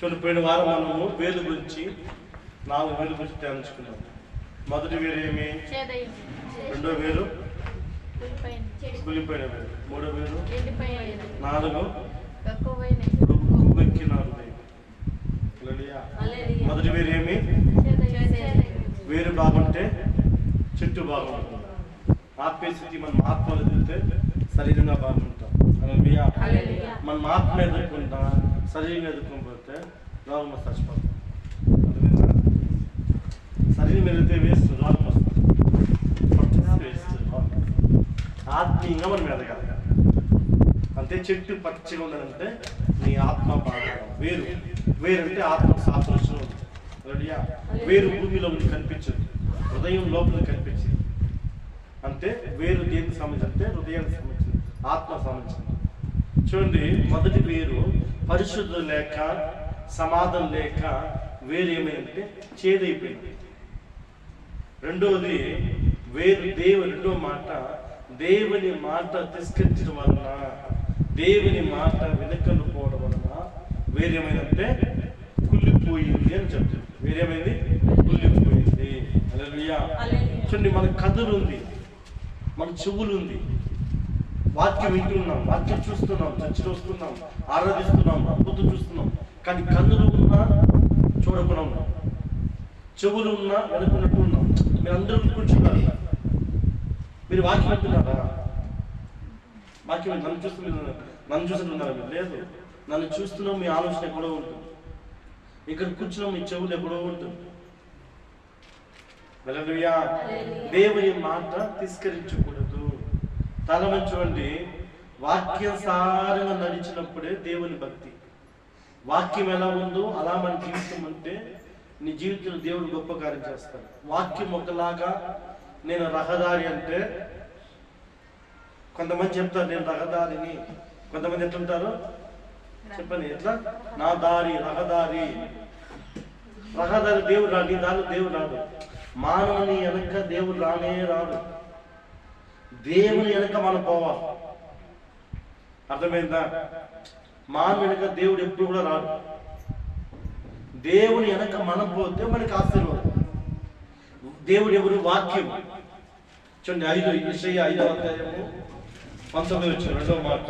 చనిపోయిన వారం మనము వేలు గురించి 4 వేలు గురించి ధ్యానించుకున్నాం. మొదటి వేలు ఏమి? రెండో వేలు కులిపోయిన వేలు, మూడో వేలు 4 మొదటి వేరు ఏమి? వేరు బాగుంటే చెట్టు బాగుంటుంది. ఆత్మీయ స్థితి మనం ఆత్మలు ఎదిగితే శరీరంగా బాగుంటాం. మనం ఆత్మ ఎదుర్కొంటా శరీరంగా ఎదుర్కొనిపోతే రోగం చచ్చిపోతాం. శరీరం ఎదిగితే వేస్ట్, రోగం వస్తుంది. ఆత్మీయంగా మనం ఎదగాలి. అంతే చెట్టు పచ్చిగా ఉండాలంటే నీ ఆత్మ బాగా. వేరు అంటే ఆత్మ సాదృశ్యం. వేరు భూమిలో కనిపించదు, హృదయం లోపల కనిపించింది. అంటే వేరు దేనికి సంబంధించి అంటే హృదయానికి సంబంధించింది, ఆత్మ సంబంధించింది. చూడండి, మొదటి వేరు పరిశుద్ధం లేక సమాధానం లేక వేరు ఏమైందంటే చేదైపోయింది. రెండోది వేరు రెండో మాట దేవుని మాట తిరస్కరించడం వలన, దేవుని మాట వెనకలు పోవడం వలన వేరేమైందంటే కుళ్ళిపోయింది అని చెప్తుంది. వేరేమైంది? కుళ్ళిపోయింది. హల్లెలూయా. చూడండి, మన కదులు ఉంది, మన చెవులు ఉంది, వాక్యం వింటున్నాం, వాక్యం చూస్తున్నాం, చర్చలు వస్తున్నాం, ఆరాధిస్తున్నాం, అద్భుతం చూస్తున్నాం. కానీ కన్నులు ఉన్నా చూడకుండా ఉన్నాం, చెవులు ఉన్నా వెనుకున్నట్టు ఉన్నాం. మీరు అందరూ కూర్చున్నారు, మీరు వాక్యం వింటున్నారా? వాక్యం నన్ను చూస్తున్నారు మీరు? లేదు, నన్ను చూస్తున్నాం. మీ ఆలోచన ఎక్కడో ఉంటుంది, ఇక్కడ కూర్చున్నాం, మీ చెవులు ఎక్కడో ఉంటుంది. హల్లెలూయా. దేవుని మాట తిరస్కరించకూడదు. తలమంచుకోండి, వాక్యానుసారంగా నడిచినప్పుడే దేవుని భక్తి. వాక్యం ఎలా ఉందో అలా మన జీవితం అంటే నీ జీవితంలో దేవుడు గొప్ప కార్యం చేస్తాడు. వాక్యం ఒకలాగా నేను రహదారి అంటే కొంతమంది చెప్తారు నేను రహదారిని, కొంతమంది ఎట్లుంటారు చెప్పండి, ఎట్లా? నా దారి రహదారి. దేవుడు రాడు, నీ దారిలో దేవుడు రాడు. మానవుని వెనక దేవుడు రానే రాడు. దేవుని వెనక మనం పోవాలి. అర్థమైందా? మానవుని వెనక దేవుడు ఎప్పుడు కూడా రాడు. దేవుని వెనక మనం పోతే మనకి ఆశీర్వాదం. దేవుడు ఎవరు? వాక్యం. చూడండి, 5వ అధ్యాయము 19 రెండవ మాట.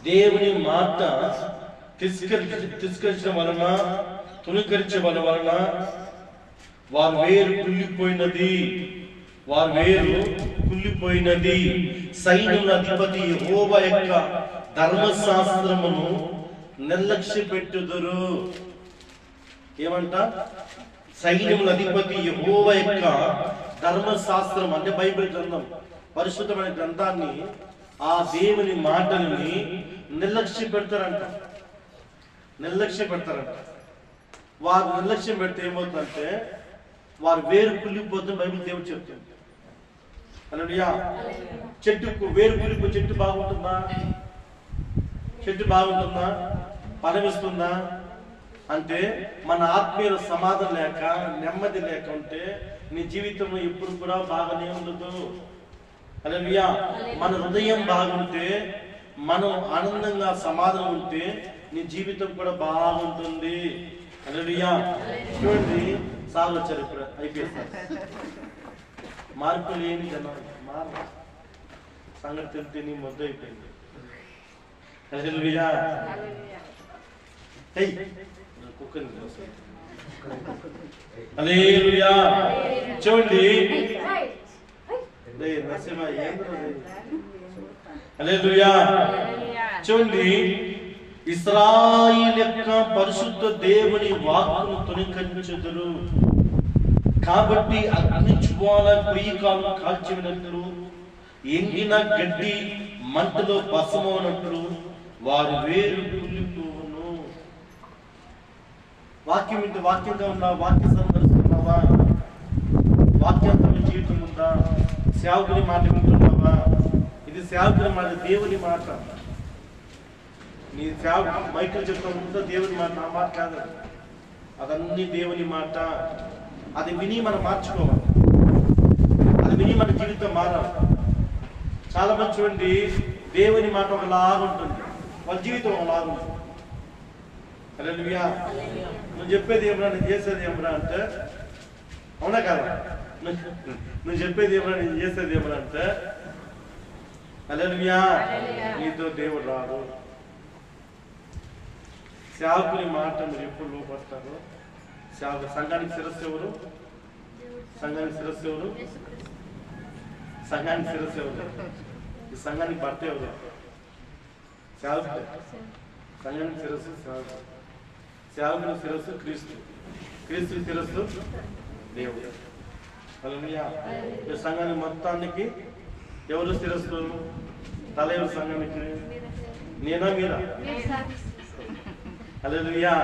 దేవుని మాట తిరస్కరించడం వలన, తుణీకరించడం వలన వారు వేరు కుళ్ళిపోయినది. సైన్యుల అధిపతి యెహోవా యొక్క ధర్మశాస్త్రమును నిర్లక్ష్య పెట్టుదురు. ఏమంట? సైన్యముల అధిపతి యెహోవా యొక్క ధర్మశాస్త్రం అంటే బైబిల్ గ్రంథం, పరిశుద్ధమైన గ్రంథాన్ని, ఆ దేవుని మాటల్ని నిర్లక్ష్య పెడతారంట. వారు నిర్లక్ష్యం పెడితే ఏమవుతుందంటే వారు వేరు కుళ్ళిపోతుంది. బైబిల్ దేవుడు చెప్తుంది. హల్లెలూయా. చెట్టుకు వేరు కుళ్ళిపోయి చెట్టు బాగుంటుందా? ఫలమిస్తుందా? అంటే మన ఆత్మీయ సమాధానం లేక, నెమ్మది లేక ఉంటే నీ జీవితంలో ఎప్పుడు కూడా బాగానే ఉండదు. హల్లెలూయా. మన హృదయం బాగుంటే, మనం ఆనందంగా సమాధానం ఉంటే నీ జీవితం కూడా బాగుంటుంది. హల్లెలూయా. చూడండి, సార్లు వచ్చారు, ఇప్పుడు అయిపోయింది. మార్పు లేని జనం సంగతి తిని మొద్దు అయిపోయింది. హల్లెలూయా. హల్లెలూయా. చూడండి, హల్లెలూయా. చూడండి, ఇశ్రాయేలు యొక్క పరిశుద్ధ దేవుని వాక్కును తుణీకరించెదరు. కాబట్టి అగ్ని జ్వాల పొయ్యికాలను కాల్చినట్లు, ఎండిన గడ్డి మంటలో భస్మమైనట్లు వారు వేరు కుళ్ళిపోవును. వాక్యం ఇంటి వాక్యంగా ఉన్నా, వాక్య సందర్శిస్తున్నావా? వాక్యంతో జీవితం ఉందా? సేవకుని మాట వింటున్నావా? ఇది సేవకుని మాట, దేవుని మాట. నీ సేవకు మైకల్ చెప్తా ఉంటుందా? దేవుని మాట, నా మాట కాదు. అదన్నీ దేవుని మాట. అది విని మనం మార్చుకోవాలి, అది విని మన జీవితం మారాలి. చాలా మంది చూడండి, దేవుని మాట ఒకలాగా ఉంటుంది, వాళ్ళ జీవితం ఒకలాగా ఉంటుంది. హల్లెలూయా. నువ్వు చెప్పేది ఏమరా, నేను చేసేది ఏమరా అంటే, అవునా కదా? నువ్వు చెప్పేది ఏమరా, నేను చేసేది ఏమరా అంటే, హల్లెలూయా, నీతో దేవుడు రాడు. సేవకుని మాట మీరు ఎప్పుడు లోపడతారు? సంఘానికి శిరస్సు ఎవరు? సంఘానికి శిరస్సు ఎవరు? సంఘానికి శిరస్సు ఎవరు? ఈ సంఘానికి భర్త ఎవరు? సేవకుడు. సంఘానికి శిరస్సు సేవకుడు. సేవకుని శిరస్సు క్రీస్తు. క్రీస్తు శిరస్సు దేవుడు. హల్లెలూయా. ఈ సంఘానికి మొత్తానికి ఎవరు శిరస్సు? తల ఎవరు సంఘానికి? నేనా మీరా? హల్లెలూయా.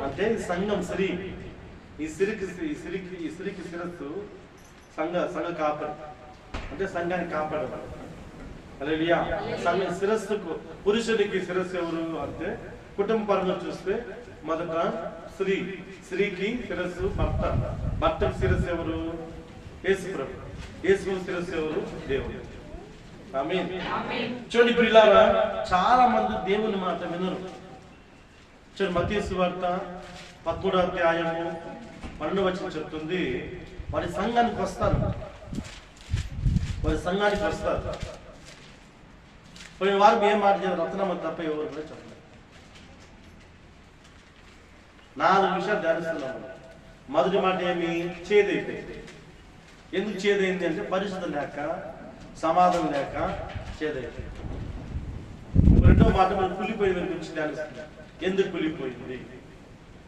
అంటే సంఘం స్త్రీ. ఈ స్త్రీకి శిరస్సు సంఘ కాపాడు, అంటే సంఘాన్ని కాపాడు. హల్లెలూయా. సంఘ శిరస్సుకు, పురుషుడికి శిరస్సు ఎవరు అంటే కుటుంబ పరంగా చూస్తే మొదట స్త్రీకి శిరస్సు భర్త. భర్తకు శిరస్సు ఎవరు? యేసు ప్రభు. యేసు శిరస్సు ఎవరు? దేవుడు. ఆమేన్. చూడండి ప్రియులారా, చాలా మంది దేవుని మాట వినరు. చూడండి మత్తయి సువార్త 13వ అధ్యాయము 12వ వచనం చెప్తుంది, వారి సంఘానికి వస్తారు. పోయిన వారు ఏం మాట చేయాలి? రత్నమ్మ తప్ప ఎవరు కూడా చెప్పలేదు. 4 విషయాలు ధ్యానిస్తున్నాము. మొదటి మాట ఏమి? చేదైపోయింది. ఎందుకు చేదైంది అంటే పరిస్థితి లేక, సమాధానం లేక చేదైపోయింది. రెండో మాట మనం కులిపోయిన గురించి ధ్యానిస్తున్నాం. ఎందుకు కులిపోయింది?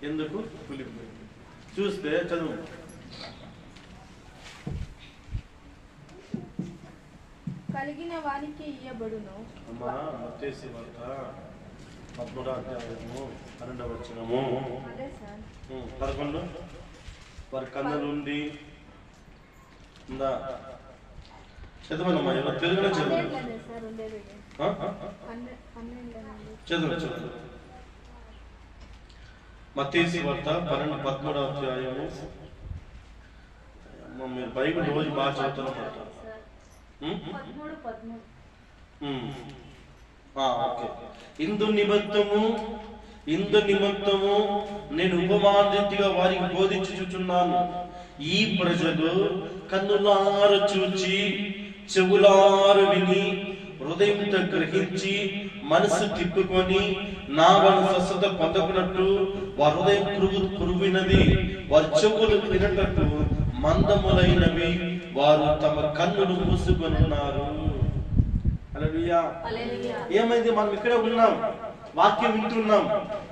ఎందుకు కులిపోయింది చూస్తే చదువు. కలిగిన వానికి ఇయ్యబడును. అమ్మా మత్తయి సువార్త 13వ అధ్యాయము 12వ వచనము. అదే సార్. 11 వారి కన్నులుండి ఉందా? చదవనమ్మా, ఎవరు తెలుగులో చదవండి. చదువు. మత్తయి సువార్త 13వ అధ్యాయము. మీరు బైబిల్ రోజు బాగా చదువుతున్నమాట. ఇందు నిమిత్తము నేను ఉపమానరీతిగా వారికి బోధించుచున్నాను. ఈ ప్రజలు కన్నులార చూచి, చెవులారు విని, హృదయంతో గ్రహించి, మనసు తిప్పుకొని నా వారి స్వస్థత పొందకున్నట్టు వారి హృదయం పురువినది, వారి చెవులు వినటట్టు మందములైనవి, వారు తమ కన్నులు మూసుకొని ఉన్నారు. హల్లెలూయా. ఏమైంది? మనం ఇక్కడే ఉన్నాం, వాక్యం వింటున్నాం,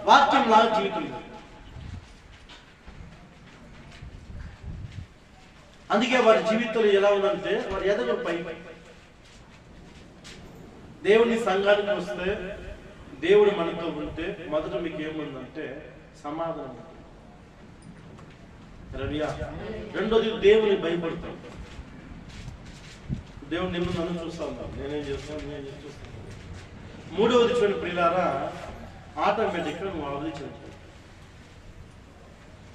వాక్యం లాగా జీవితం. అందుకే వారి జీవితంలో ఎలా ఉందంటే వారి ఎదగరు పై. దేవుని సంఘానికి వస్తే, దేవుడు మనతో ఉంటే మొదట మీకు ఏముందంటే సమాధానం. రెండోది దేవుని భయపడతాం. దేవుడు నిన్ను నన్ను చూస్తా ఉన్నాం, నేనేం చేస్తాను. మూడవది చూడండి ప్రియులారా, ఆటోమేటిక్గా నువ్వు ఆలోచించు.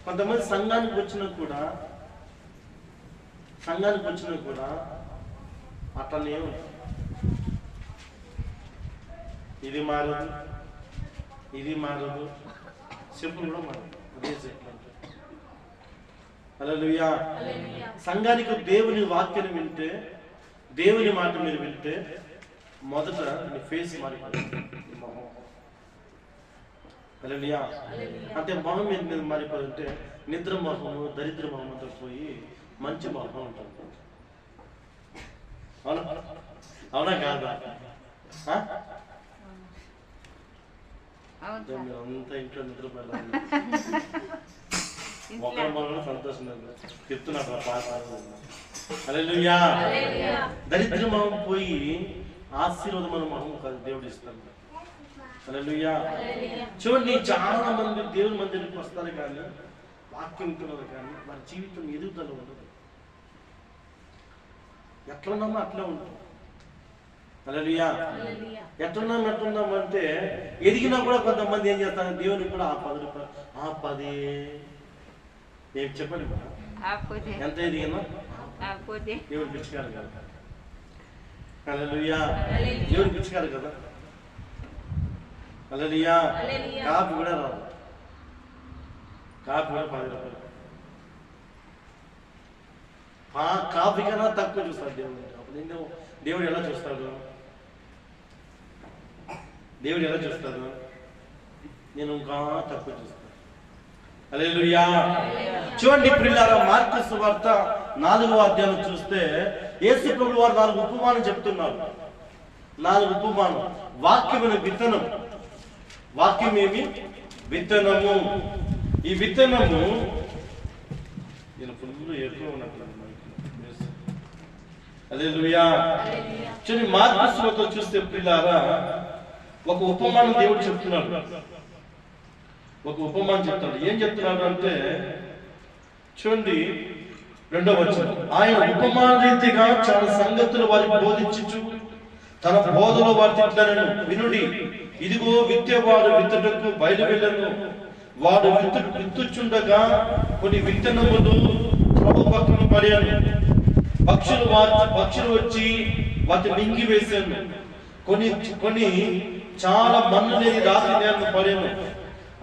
కొంతమంది సంఘానికి వచ్చినా కూడా అట్లనే ఉంటుంది. ఇది మారదు, సింపుల్ కూడా మారదు. అదే సింపుల్. హల్లెలూయా. సంఘానికి దేవుని వాక్యం వింటే, దేవుని మాట మీరు వింటే మొదట నీ ఫేస్ మారిపోతుంది. హల్లెలూయా. అంటే మొహం మీద మారిపోతుంటే నిద్ర మొహము, దరిద్ర మొహంతో పోయి మంచి మొహం ఉంటుంది. అవునా కాదా? అంతా ఇంట్లో నిద్రపోయాలి. ఒకరు సంతోషం చెప్తున్నారు పాట. హల్లెలూయా. దరిద్ర మొహం పోయి ఆశీర్వాదమైన మొహం దేవుడు ఇస్తాడు. హల్లెలూయా. చూడండి, చాలా మంది దేవుని మందిరానికి వస్తారు కానీ, వాక్యం వింటున్నారు కానీ వారి జీవితం ఎదుగుదల ఉండదు. ఎట్లున్నామో అట్లా ఉంటుంది. హల్లెలూయా. ఎట్లున్నాం అంటే ఎదిగినా కూడా కొంతమంది ఏం చేస్తారు, దేవునికి కూడా ఆ 10 రూపాయలు, ఆ 10 ఏం చెప్పండి, ఎంత ఎదిగినా దేవుడు పిచ్చుకారు కదా. హల్లెలూయా. దేవుడు పిచ్చుకారు కదా. హల్లెలూయా. కాపు కూడా రాదు. కాఫీ కూడా 10 రూపాయలు. కాఫీ కన్నా తక్కువ చూస్తాడు దేవుడు. అప్పుడు దేవుడు ఎలా చూస్తాడు? దేవుడు ఎలా చూస్తాడు? నేను ఇంకా తక్కువ చూస్తాను. హల్లెలూయా. చూడండి ప్రియులారా, మార్కు సువార్త 4వ అధ్యాయం చూస్తే యేసు ప్రభువు వారు 4 ఉపమానం చెప్తున్నారు. 4 ఉపమానం. వాక్యమైన విత్తనం. వాక్యం ఏమి? విత్తనము. ఈ విత్తనము ఫుల్ ఎక్కువ ఉన్నట్లు. హల్లెలూయా. చూడండి మార్కు సువార్త చూస్తే ప్రియులారా, ఒక ఉపమానం దేవుడు చెప్తున్నాడు. ఒక ఉపమానం చెప్తాడు. ఏం చెప్తున్నాడు అంటే చూడండి 2వ వచనం. ఆయన ఉపమాన రీతిగా చాలా సంగతులు వారికి బోధించుచు తన బోధలో వారి తిట్లను వినుడి. ఇదిగో విత్తేవాడు విత్తుటకు బయలువెళ్ళను. వాడు విత్తుచుండగా కొన్ని విత్తనములు త్రోవ పక్కన పడాను. పక్షులు వచ్చి వాటి మింగి వేశాను. కొన్ని చాలా మన్ను లేని రాతి నేలను పడాను.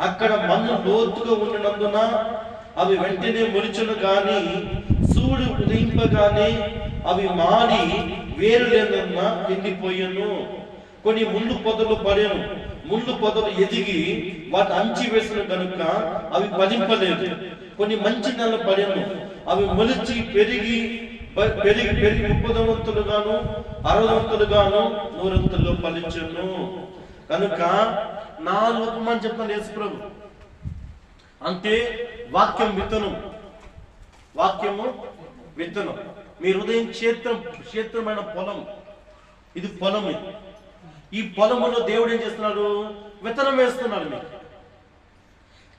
అక్కడ మన్ను లోతుగా ఉండినందున అవి వెంటనే మొలిచును గాని సూర్యుడు ఉదయింపగానే అవి మాడి వేరు లేనందున ఎండిపోయాను. కొన్ని ముళ్ళు పొదలు పడాను. ముళ్ళు పొదలు ఎదిగి వాటి అంచి వేసిన కనుక అవి ఫలింపలేదు. కొన్ని మంచి నెల పడాను. అవి మొలిచి పెరిగి 30 60 100 ఫలించును. కనుక 4 ఉపమానం చెప్తాను యేసు ప్రభు. అంటే వాక్యం విత్తనం. వాక్యము విత్తనం. మీ హృదయం క్షేత్రమైన పొలం. ఇది పొలం. ఈ పొలములో దేవుడు ఏం చేస్తున్నాడు? విత్తనం వేస్తున్నాడు. మీకు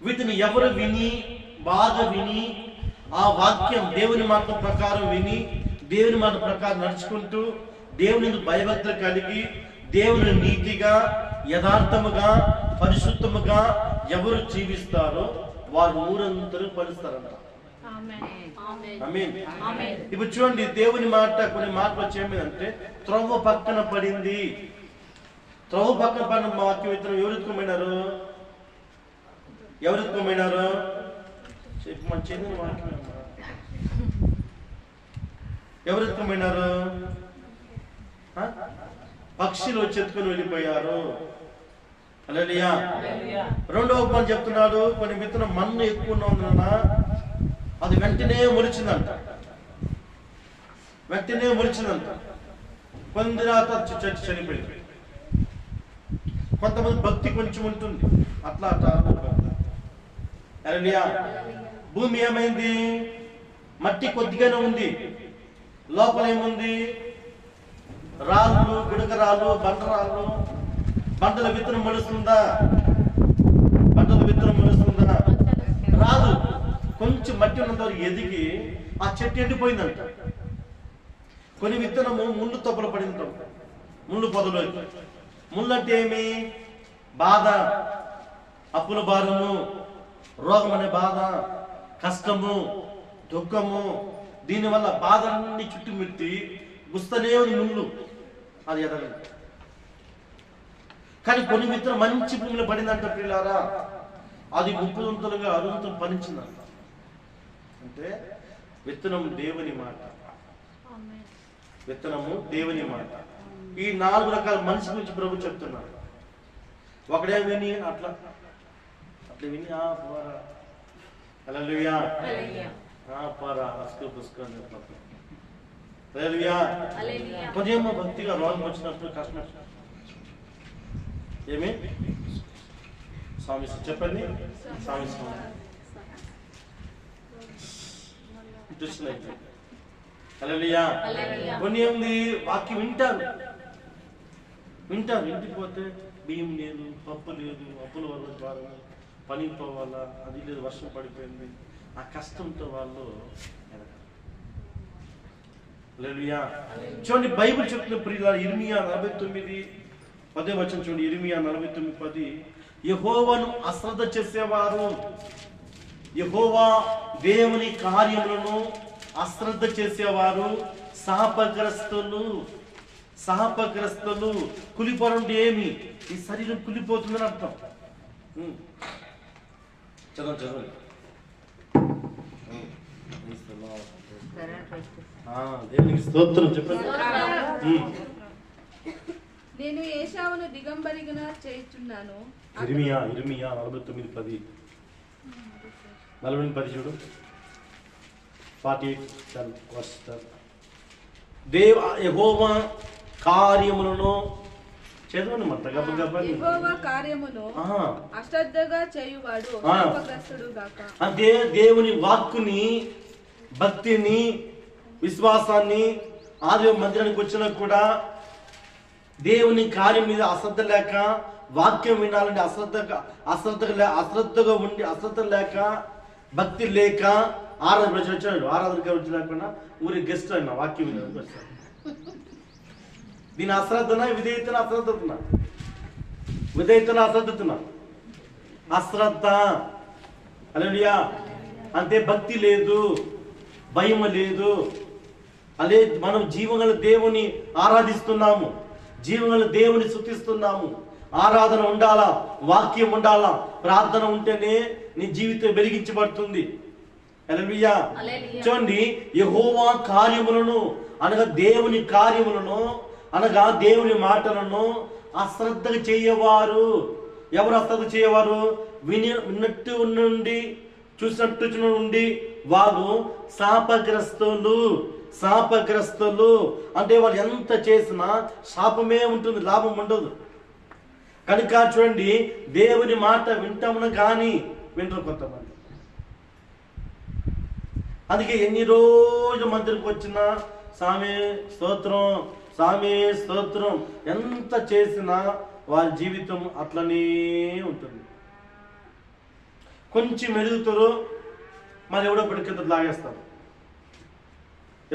వీటిని ఎవరు బాగా విని ఆ వాక్యం దేవుని మాట ప్రకారం విని దేవుని మాట ప్రకారం నడుచుకుంటూ దేవుని భయభక్తులు కలిగి దేవుని నీతిగా యథార్థముగా పరిశుద్ధముగా ఎవరు జీవిస్తారో వారు ఊరంతరూ ఫలిస్తారంట. ఆమేన్. ఇప్పుడు చూడండి దేవుని మాట కొన్ని మాటలు వచ్చేమిదంటే త్రోవ పక్కన పడింది. త్రోవ పక్కన పడిన వాక్యం ఇతను ఎవరు ఎత్తుకోమైనారు? చెప్పు, మన చెందిన వాక్యం ఎవరు ఎత్తుకోమైనారు? పక్షులు వచ్చి ఎత్తుకొని వెళ్ళిపోయారు. హల్లెలూయా. 2వ ఉపమానం చెప్తున్నాడు. కొన్ని విత్తనం మన్ను ఎక్కువ ఉన్నందున అది వెంటనే మొలిచిందంట. కొన్ని తర్వాత చనిపోయింది. కొంతమంది భక్తి కొంచెం ఉంటుంది. అట్లా హల్లెలూయా. భూమి ఏమైంది? మట్టి కొద్దిగానే ఉంది. లోపల ఏముంది? రాళ్ళు, గుడకరాళ్ళు, బండరాళ్ళు. బండల విత్తనం మొలుస్తుందా? రాదు. కొంచెం మట్టి ఉన్నంత వరకు ఎదిగి ఆ చెట్టు ఎండిపోయిందంట. కొన్ని విత్తనము ముళ్ళు తొప్పలు పడింది. ముళ్ళు పొదలు. ముళ్ళు అంటే ఏమి? బాధ, అప్పుల భారము, రోగం అనే బాధ, కష్టము, దుఃఖము. దీనివల్ల బాధలన్నీ చుట్టుముట్టి గుస్తనే ముళ్ళు. అది ఎదగదు. కానీ కొన్ని విత్తనం మంచి భూమిలో పడిందంట ప్రియులారా. అది 30 అరుంతలు ఫలించిందంట. అంటే విత్తనం దేవుని మాట. విత్తనము దేవుని మాట. ఈ 4 రకాల మనిషి గురించి ప్రభు చెప్తున్నాడు. ఒకడే విని అట్లా విని హల్లెలూయా కొంచెం భక్తిగా రోగం వచ్చినప్పుడు కష్టం. ఏమి స్వామి చెప్పండి. స్వామి హల్లెలూయా. కొన్ని ఉంది వాక్యం వింటారు. ఇంటికి పోతే బియ్యం లేదు, పప్పు లేదు, అప్పుల వల్ల ద్వారా పనికి పోవాలా, అది లేదు, వర్షం పడిపోయింది. ఆ కష్టంతో వాళ్ళు హల్లెలూయా. చూడండి బైబిల్ చెప్తున్న ప్రియులారా, ఇర్మియా 49:10 చూడండి. ఇర్మియా 49:10 యెహోవాను అశ్రద్ధ చేసేవారు, యెహోవా దేవుని కార్యములను అశ్రద్ధ చేసేవారు శాపగ్రస్తులు. కులిపోవడం ఏమి? ఈ శరీరం కులిపోతుందని అర్థం. చదవండి. దేవునికి స్తోత్రం చెప్పండి. నేను ఏశావును దిగంబరిగా చేస్తున్నాను. ఇర్మియా 49:10 40-10 చూడు. 48 యెహోవా కార్యములను చదవండి మాట యెహోవా కార్యమును అశ్రద్ధగా చేయువాడు శాపగ్రస్తుడు గాక. అంటే దేవుని వాక్కుని, భక్తిని, విశ్వాసాన్ని ఆదివారం మందిరానికి వచ్చినా కూడా దేవుని కార్యం మీద అశ్రద్ధ లేక, వాక్యం వినాలంటే అశ్రద్ధగా ఉండి, అశ్రద్ధ లేక, భక్తి లేక ఆరాధన వచ్చాడు. ఆరాధన వచ్చి లేకుండా ఊరి గెస్ట్ అయినా వాక్యం వినడానికి వచ్చాడు. దీని అశ్రద్ధన, విధేయతన, అశ్రద్ధతున్నా, విధేయతన, అశ్రద్ధతున్నా, అశ్రద్ధ. హల్లెలూయా. అంటే భక్తి లేదు, భయం లేదు. అదే మనం జీవగల దేవుని ఆరాధిస్తున్నాము, జీవగల దేవుని స్తుతిస్తున్నాము. ఆరాధన ఉండాలా, వాక్యం ఉండాలా, ప్రార్థన ఉంటేనే నీ జీవితం వెలిగించబడుతుంది. హల్లెలూయా. చూడండి, యెహోవా కార్యములను అనగా దేవుని కార్యములను అనగా దేవుని మాటలను అశ్రద్ధగా చేయవారు. ఎవరు అశ్రద్ధ చేయవారు? విన్నట్టు నుండి, చూసినట్టు నుండి వారు శాపగ్రస్తులు. అంటే వాళ్ళు ఎంత చేసినా శాపమే ఉంటుంది, లాభం ఉండదు. కనుక చూడండి, దేవుని మాట వింటామున కానీ వింటారు కొంతమంది. అందుకే ఎన్ని రోజులు మందిరికి వచ్చినా సామే స్తోత్రం, సామే స్తోత్రం ఎంత చేసినా వారి జీవితం అట్లనే ఉంటుంది. కొంచెం మెరుగుతారు, మరి ఎవడో పడి కింద లాగేస్తారు.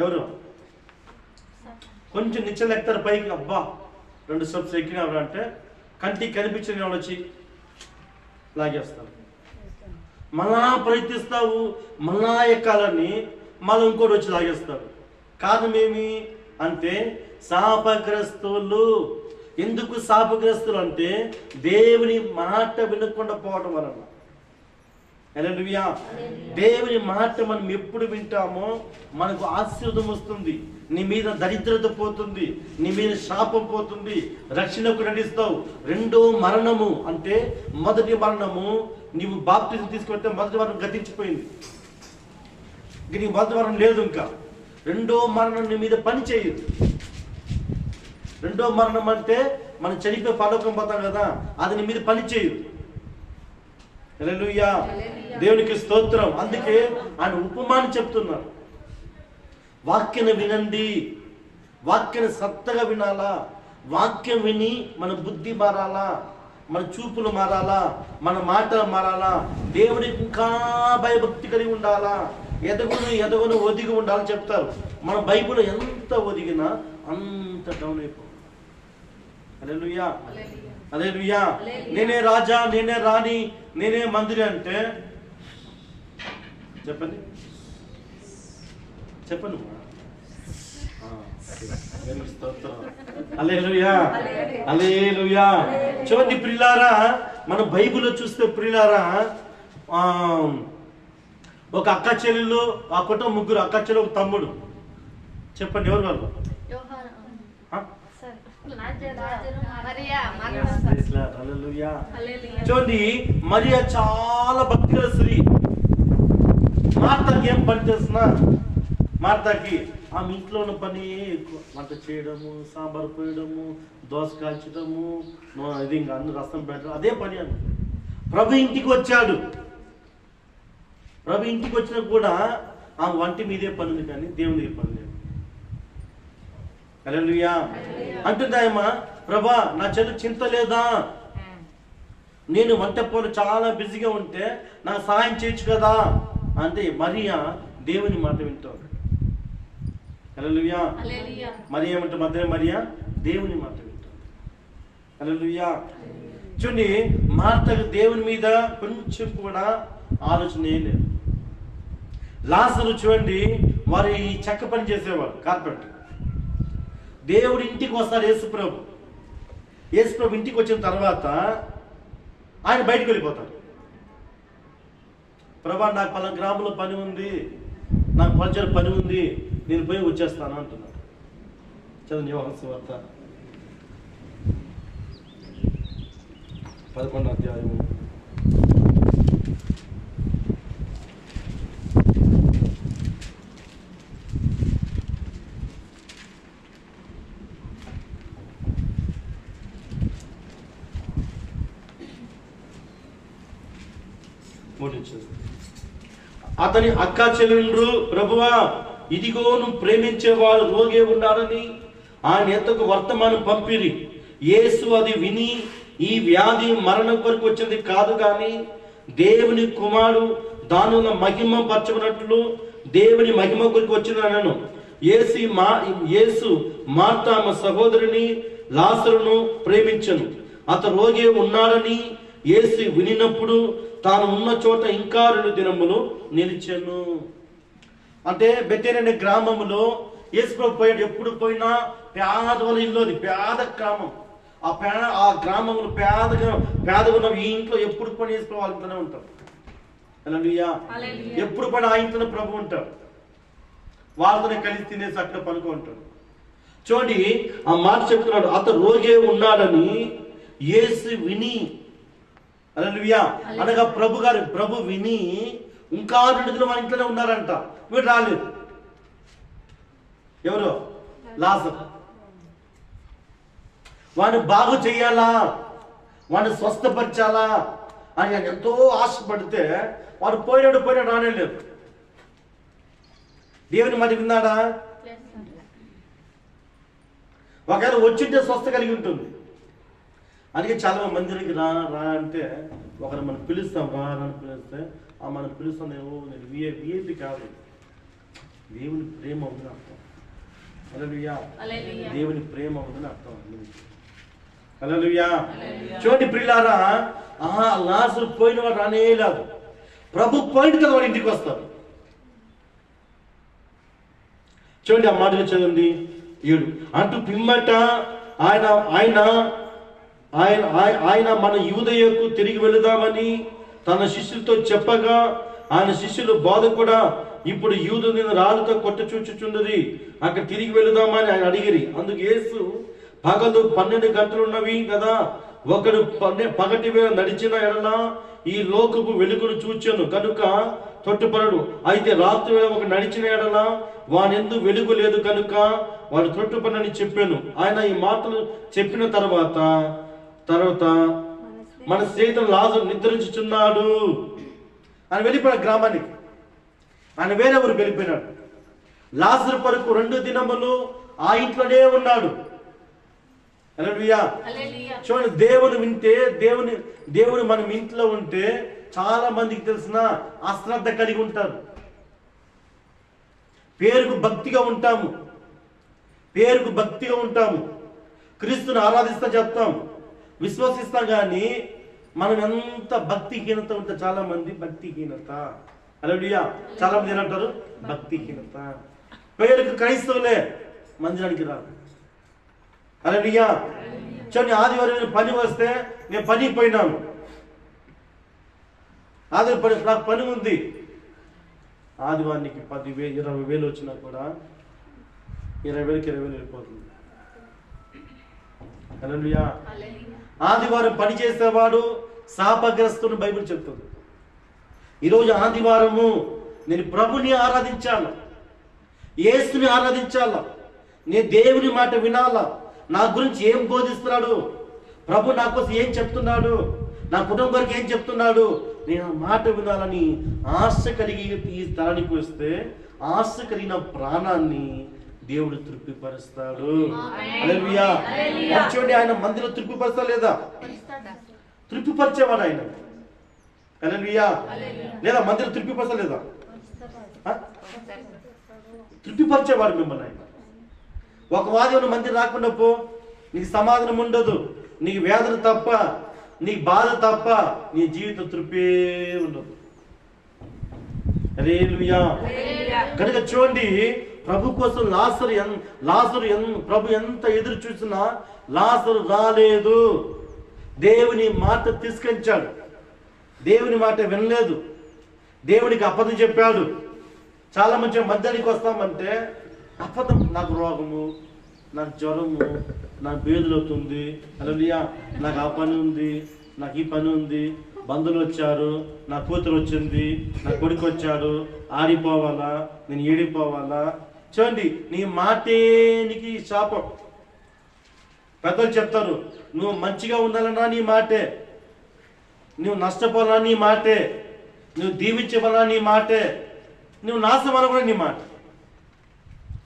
ఎవరు కొంచెం నిచ్చెలు ఎక్కుతారు పైకి, అబ్బా 2 స్టెప్స్ ఎక్కినవరు అంటే కంటికి కనిపించిన వాళ్ళు వచ్చి లాగేస్తారు. మళ్ళా ప్రయత్నిస్తావు, మళ్ళా ఎక్కాలని మళ్ళీ ఇంకోటి వచ్చి లాగేస్తారు. కారణం ఏమి అంటే శాపగ్రస్తులు. ఎందుకు శాపగ్రస్తులు అంటే దేవుని మాట వినకుండా పోవడం వలన. హల్లెలూయా. దేవుని మాట మనం ఎప్పుడు వింటామో మనకు ఆశీర్వాదం వస్తుంది, నీ మీద దరిద్రత పోతుంది, నీ మీద శాపం పోతుంది, రక్షణకు నడిస్తావు. రెండో మరణము అంటే మొదటి మరణము, నీవు బాప్తిజం తీసుకుంటే మొదటి మరణం గతించిపోయింది, ఇంక నీ మొదటి మరణం లేదు. ఇంకా రెండో మరణం నీ మీద పని చేయదు. రెండో మరణం అంటే మనం చనిపోయి పరలోకం పోతాం కదా, అది నీ మీద పని చేయదు. హల్లెలూయా. దేవునికి స్తోత్రం. అందుకే ఆయన ఉపమానం చెప్తున్నారు, వాక్యం వినండి, వాక్యాన్ని శ్రద్ధగా వినాలా. వాక్యం విని మన బుద్ధి మారాలా, మన చూపులు మారాలా, మన మాటలు మారాలా, దేవునికి ఇంకా భయభక్తి కలిగి ఉండాలా, ఎదగును ఒదిగి ఉండాలని చెప్తారు. మన బైబిల్ ఎంత ఒదిగినా అంత డౌన్ అయిపోతుంది. హల్లెలూయా. హల్లెలూయా. నేనే రాజా, నేనే రాణి, నేనే మందిరి అంటే చెప్పండి హల్లెలూయా. హల్లెలూయా. చూడండి ప్రియులారా, మన బైబిల్లో చూస్తే ప్రియులారా, ఒక అక్క చెల్లెలు, ఆ కుటుంబం ముగ్గురు అక్క చెల్లెలు, ఒక తమ్ముడు. చెప్పండి ఎవరు వాళ్ళు? చూడండి, మరియా చాలా భక్తిగల స్త్రీ. మార్తాకి ఏం పని చేస్తున్నా, మార్తాకి ఆమె ఇంట్లో ఉన్న పని ఎక్కువ, వంట చేయడము, సాంబార్ పోయడము, దోస కాల్చడము, ఇది ఇంకా అన్ని రసం పెట్టడం, అదే పని అని. ప్రభు ఇంటికి వచ్చాడు. ప్రభు ఇంటికి వచ్చినా కూడా ఆమె వంటి మీదే పని ఉంది, కానీ దేవునికి పని లేదు. హల్లెలూయా. అంటుందాయమ్మా, ప్రభా నా చెల్లి చింత లేదా, నేను వంట పనులు చాలా బిజీగా ఉంటే నాకు సహాయం చేయొచ్చు కదా అంటే మరియా దేవుని మాట వింటాడు. హల్లెలూయా. మరియా ఏమంటే మధ్య మరియా దేవుని మాట వింటాడు. హల్లెలూయా. చూడండి, మార్తకు దేవుని మీద కొంచెం కూడా ఆలోచన లేదు. లాజరు చూడండి, వారి చెక్క పని చేసేవారు, కార్పెంటర్. దేవుడి ఇంటికి వస్తారు యేసుప్రభు. యేసుప్రభు ఇంటికి వచ్చిన తర్వాత ఆయన బయటకు వెళ్ళిపోతాడు. ప్రభా నాకు పలానా గ్రామంలో పని ఉంది, నాకు పనిచేయడం పని ఉంది, నేను పోయి వచ్చేస్తాను అంటున్నాడు. చదువు యోహాను సువార్త 11వ అధ్యాయము 3. అతని అక్క చెల్లెలు, ప్రభువా ఇదిగో నువ్వు ప్రేమించేవాడు రోగే ఉన్నాడని ఆయన ఎద్దకు వర్తమానం పంపిరి. యేసు అది విని, ఈ వ్యాధి మరణం కొరకు వచ్చింది కాదు కానీ దేవుని కుమారుడు దానిలో మహిమ పరచుకున్నట్లు దేవుని మహిమ కొరకు వచ్చిందనను. యేసు మార్తా ఆమె సహోదరుని లాజరును ప్రేమించను. అతను రోగి ఉన్నాడని యేసు వినినప్పుడు తాను ఉన్న చోట ఇంకా 2 దినములు నిలిచెను. అంటే బెతేలు అనే గ్రామంలో యేసు ప్రభు పోయాడు. ఎప్పుడు పోయినా పేదవాళ్ళ ఇల్లు, అది పేద గ్రామం. ఆ గ్రామంలో పేదగా ఉన్న ఈ ఇంట్లో ఎప్పుడు పని యేసు ప్రభు వాళ్ళ ఇంట్లోనే ఉంటారు. హల్లెలూయా. ఎప్పుడు పని ఆ ఇంట్లోనే ప్రభు ఉంటాడు. వాళ్ళతోనే కలిసి తినేసి అక్కడ పనుకుంటాడు. చూడండి ఆ మాట చెప్తున్నాడు, అతను రోగే ఉన్నాడని యేసు విని. హల్లెలూయా. అనగా ప్రభు విని ఇంకా 2 దినాలు మన ఇంట్లోనే ఉన్నారంట. వీడు రాలేదు. ఎవరు? లాజరు. వాడిని బాగు చెయ్యాలా, వాడిని స్వస్థపరచాలా అని ఆయన ఎంతో ఆశపడితే వాడు పోయినాడు రానేలేదు. దేవుని మాట విన్నాడా? ఒకవేళ వచ్చింటే స్వస్థ కలిగి ఉంటుంది. అందుకే చాలా మందిరికి రా అంటే ఒకరు మనం పిలుస్తాం, రా అని పిలిస్తే మనం పిలుస్తాం, నేను విఐపి కాదు, దేవుని ప్రేమ ఉందని అర్థం. హల్లెలూయా. దేవుని ప్రేమ ఉందని అర్థం. హల్లెలూయా. చూడండి ప్రియులారా, లాజరు పోయిన వాడు రానేలేదు. ప్రభు పోయిన కదా వాడు ఇంటికి వస్తారు. చూడండి ఆ మాటలు చదవండి 7. అంటూ పిమ్మట ఆయన మన యూదయకు తిరిగి వెళుదామని తన శిష్యులతో చెప్పగా ఆయన శిష్యులు బాధ కూడా ఇప్పుడు యూదుని రాళ్ళతో కొట్టచూచుచున్నది, అక్కడ తిరిగి వెళుదామని ఆయన అడిగిరి. అందుకు యేసు పగలు 12 గంటలు ఉన్నవి కదా, ఒకడు పగటి వేళ నడిచిన ఎడల ఈ లోకపు వెలుగును చూచెను కనుక తొట్టుపడడు. అయితే రాత్రి వేళ ఒక నడిచిన ఎడల వానెందు వెలుగు లేదు కనుక వాడు తొట్టుపడని చెప్పాను. ఆయన ఈ మాటలు చెప్పిన తర్వాత మన స్నేహితుడు లాజరు నిద్రించుచున్నాడు అని వెళ్ళిపోయాడు గ్రామానికి. ఆయన వేరే ఊరికి వెళ్ళిపోయినాడు. లాజరు కొరకు 2 దినములు ఆ ఇంట్లోనే ఉన్నాడు. హల్లెలూయా. చూడండి, దేవుని వింటే దేవుని మనం ఇంట్లో ఉంటే చాలా మందికి తెలిసిన అశ్రద్ధ కలిగి ఉంటారు. పేరుకు భక్తిగా ఉంటాము, క్రీస్తుని ఆరాధిస్తా చెప్తాం, విశ్వసిస్తాం. కానీ మనం ఎంత భక్తిహీనత ఉంటే చాలా మంది భక్తిహీనత. హల్లెలూయా. చాలా మంది ఏమంటారు? భక్తిహీనత. పేరుకు క్రైస్తవులే, మందిరానికి రాదు. హల్లెలూయా. చూడండి, ఆదివారం పని వస్తే నేను పనికి పోయినాను, ఆదివారం నాకు పని ఉంది. ఆదివారానికి 10,000 20,000 వచ్చినా కూడా 20,000కి 20,000 వెళ్ళిపోతుంది. హల్లెలూయా. ఆదివారం పని చేసేవాడు శాపగ్రస్తుని బైబిల్ చెప్తుంది. ఈరోజు ఆదివారము నేను ప్రభుని ఆరాధించాల, యేసుని ఆరాధించాల, నేను దేవుని మాట వినాలా, నా గురించి ఏం బోధిస్తున్నాడు, ప్రభు నా కోసం ఏం చెప్తున్నాడు, నా కుటుంబానికి ఏం చెప్తున్నాడు, నేను ఆ మాట వినాలని ఆశ కలిగి ఈ స్థలానికి వస్తే ఆశ కలిగిన ప్రాణాన్ని దేవుడు తృప్తిపరుస్తాడు. హల్లెలూయా. చూడండి, ఆయన మందిలో తృప్తిపరుస్తా లేదా? తృప్తిపరిచేవాడు ఆయన. హల్లెలూయా. లేదా మందిలో తృప్తిపరచ లేదా? తృప్తిపరిచేవాడు మిమ్మల్ని ఆయన. ఒక వాది మంది రాకుండా పో, నీకు సమాధానం ఉండదు, నీకు వేదన తప్ప, నీకు బాధ తప్ప నీ జీవితం తృప్తే ఉండదు. హల్లెలూయా. కనుక చూడండి, ప్రభు కోసం లాజరు ప్రభు ఎంత ఎదురు చూసినా లాజరు రాలేదు. దేవుని మాట తిరస్కరించాడు, దేవుని మాట వినలేదు, దేవునికి అబద్ధం చెప్పాడు. చాలా మంచిగా మధ్యాహ్నానికి వస్తామంటే అబద్ధం, నాకు రోగము, నాకు జ్వరము, నాకు బేదులు అవుతుంది, హల్లెలూయా, నాకు ఆ పని ఉంది, నాకు ఈ పని ఉంది, బంధువులు వచ్చారు, నా కూతురు వచ్చింది, నా కొడుకు వచ్చాడు, ఆడిపోవాలా, నేను ఏడిపోవాలా. చూడండి, నీ మాటే నీకు శాపం. పెద్దలు చెప్తారు, నువ్వు మంచిగా ఉండాలన్నా నీ మాటే, నువ్వు నష్టపోవాలన్నా నీ మాటే, నువ్వు దీవించవాలన్నా నీ మాటే, నువ్వు నాశనం కూడా నీ మాట.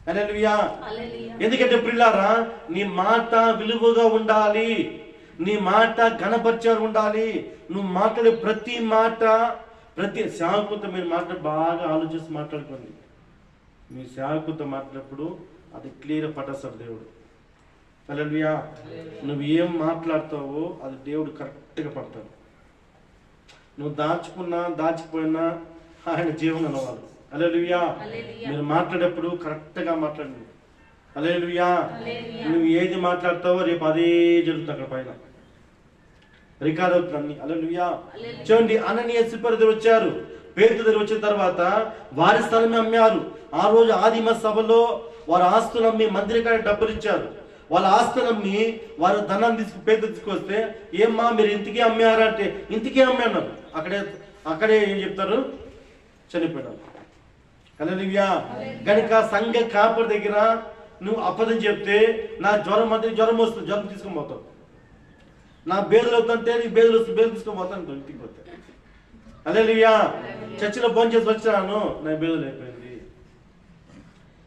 హల్లెలూయా. ఎందుకంటే ప్రియులారా, నీ మాట విలువగా ఉండాలి, నీ మాట ఘనపరిచేవారు ఉండాలి. నువ్వు మాట్లాడే ప్రతి మాట, ప్రతి శాశ్వతమైన మాట బాగా ఆలోచిస్తూ మాట్లాడుకోండి. మీ శాశ్వత మాట్లాడినప్పుడు అది క్లియర్ పట్టేస్తాడు దేవుడు. హల్లెలూయా. నువ్వు ఏం మాట్లాడతావో అది దేవుడు కరెక్ట్గా పడతాడు. నువ్వు దాచుకున్నా దాచిపోయినా ఆయన జీవం అనవాలి. హల్లెలూయా. మీరు మాట్లాడేప్పుడు కరెక్ట్గా మాట్లాడండి. హల్లెలూయా. నువ్వు ఏది మాట్లాడతావో రేపు అదే జరుగుతుంది అక్కడ పైన, రికార్డ్ అవుతుంది. హల్లెలూయా. చూడండి, అననీయ సప్పీరా దగ్గర వచ్చారు. పేతురు దగ్గర వచ్చిన తర్వాత వారి స్థలమే అమ్మారు. ఆ రోజు ఆదిమ సభలో వారి ఆస్తులు అమ్మి మందిరకానికి డబ్బులు ఇచ్చారు. వాళ్ళ ఆస్తులు అమ్మి వారు ధనాన్ని పేతురు తీసుకొస్తే, ఏమ్మా మీరు ఇంటికి అమ్మారా అంటే ఇంటికే అమ్మాను. అక్కడే ఏం చెప్తారు, చనిపోయాడు. హల్లెలూయా. కనుక సంఘ కాపరి దగ్గర నువ్వు అబద్ధం చెప్తే, నా జ్వరం అంటే జ్వరం వస్తుంది, జ్వరం తీసుకొని పోతావు. నా బేదలు అవుతుంటే నీ బేదలు వస్తుంది, బేదలు తీసుకొని పోతాను ఇంటికి పోతే. హల్లెలూయా. చర్చిలో ఫోన్ చేసి వచ్చాను, నా బేదలు అయిపోయింది.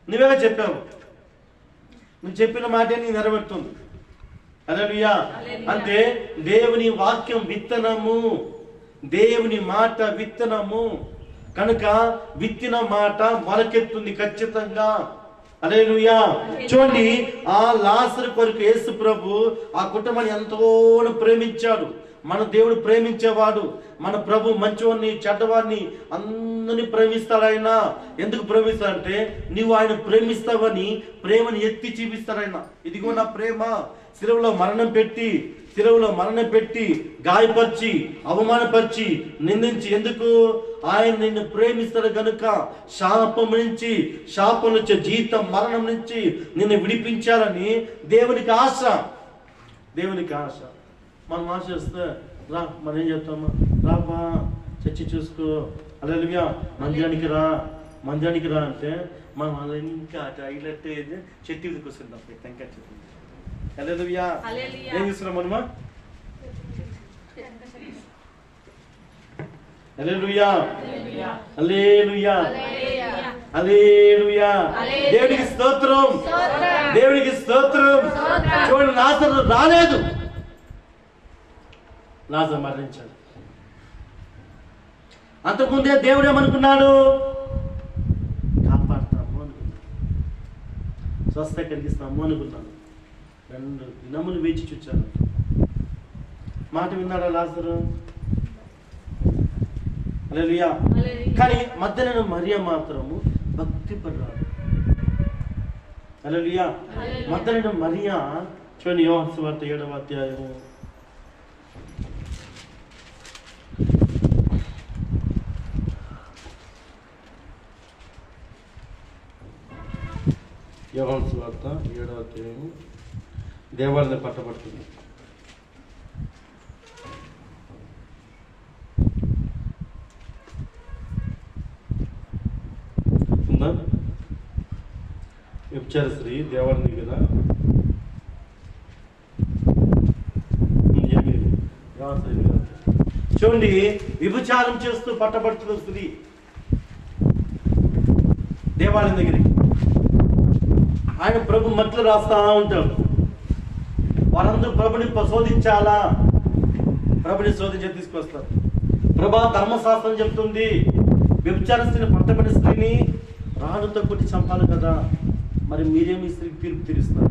నువ్వేగా చెప్పావు, నువ్వు చెప్పిన మాటే నీ నెరవేరుతుంది. హల్లెలూయా. అంటే దేవుని వాక్యం విత్తనము, దేవుని మాట విత్తనము. కనుక విత్తిన మాట మొలకెత్తుంది ఖచ్చితంగా. హల్లెలూయా. చూడండి, ఆ లాజరు కొరకు యేసు ప్రభు ఆ కుటుంబాన్ని ఎంతో ప్రేమించాడు. మన దేవుడు ప్రేమించేవాడు. మన ప్రభు మంచివాడిని చెడ్డవాడిని అందరినీ ప్రేమిస్తాడు ఆయన. ఎందుకు ప్రేమిస్తాడంటే నీవు ఆయన ప్రేమిస్తావని ప్రేమను ఎత్తి చూపిస్తాడు ఆయన. ఇదిగో నా ప్రేమ, శిలువలో మరణం పెట్టి గాయపరిచి అవమానపరిచి నిందించి, ఎందుకు ఆయన నిన్ను ప్రేమిస్తాడు కనుక శాపం నుంచి జీతం మరణం నుంచి నిన్ను విడిపించాలని దేవునికి ఆశ. మనం ఆశిస్తే రా, మనం ఏం చెప్తామా, రాబా చర్చి చూసుకో, హల్లెలూయా, మందిరానికి రా అంటే మనం అలా ఇంకా హైలైట్ చెట్టు తీసుకొస్తుంది అప్పుడు టెంకాయ చెట్టు. హల్లెలూయా. ఏం చూస్తున్నాం మనమా? హల్లెలూయా. హల్లెలూయా. హల్లెలూయా. దేవునికి స్తోత్రం. చూడండి, లాజరు రాలేదు, లాజరు మరణించాడు. అంతకుముందే దేవుడు ఏమనుకున్నాడు, కాపాడుతాము అనుకున్నాడు, స్వస్థ కలిగిస్తాము అనుకున్నాను. 2 దినములు వేచి చూచాను. మాట విన్నాడా లాజరు? హల్లెలూయా. కానీ మధ్యాహ్నం మరియ మాత్రము భక్తి పడ్డాడు. హల్లెలూయా. మధ్యాహ్నం మరియ, చూడండి, యోహాను సువార్త 7వ అధ్యాయము 7వ అధ్యాయము దేవాలయం పట్టబడుతుంది. ఉందా? వ్యభిచార స్త్రీ దేవాలయం దగ్గర చూడండి, విభచారం చేస్తూ పట్టబడుతున్న స్త్రీ దేవాలయం దగ్గరికి. ఆయన ప్రభు మట్లు రాస్తా ఉంటాడు. వారందరూ ప్రభుని శోధించాలా, ప్రభుని శోధించి తీసుకొస్తారు. ప్రభా, ధర్మశాస్త్రం చెప్తుంది వ్యభిచార స్త్రీని, పట్టబడిన స్త్రీని రాళ్ళతో కొట్టి చంపాలి కదా, మరి మీరేమి ఈ స్త్రీకి తీర్పు తీరుస్తారు?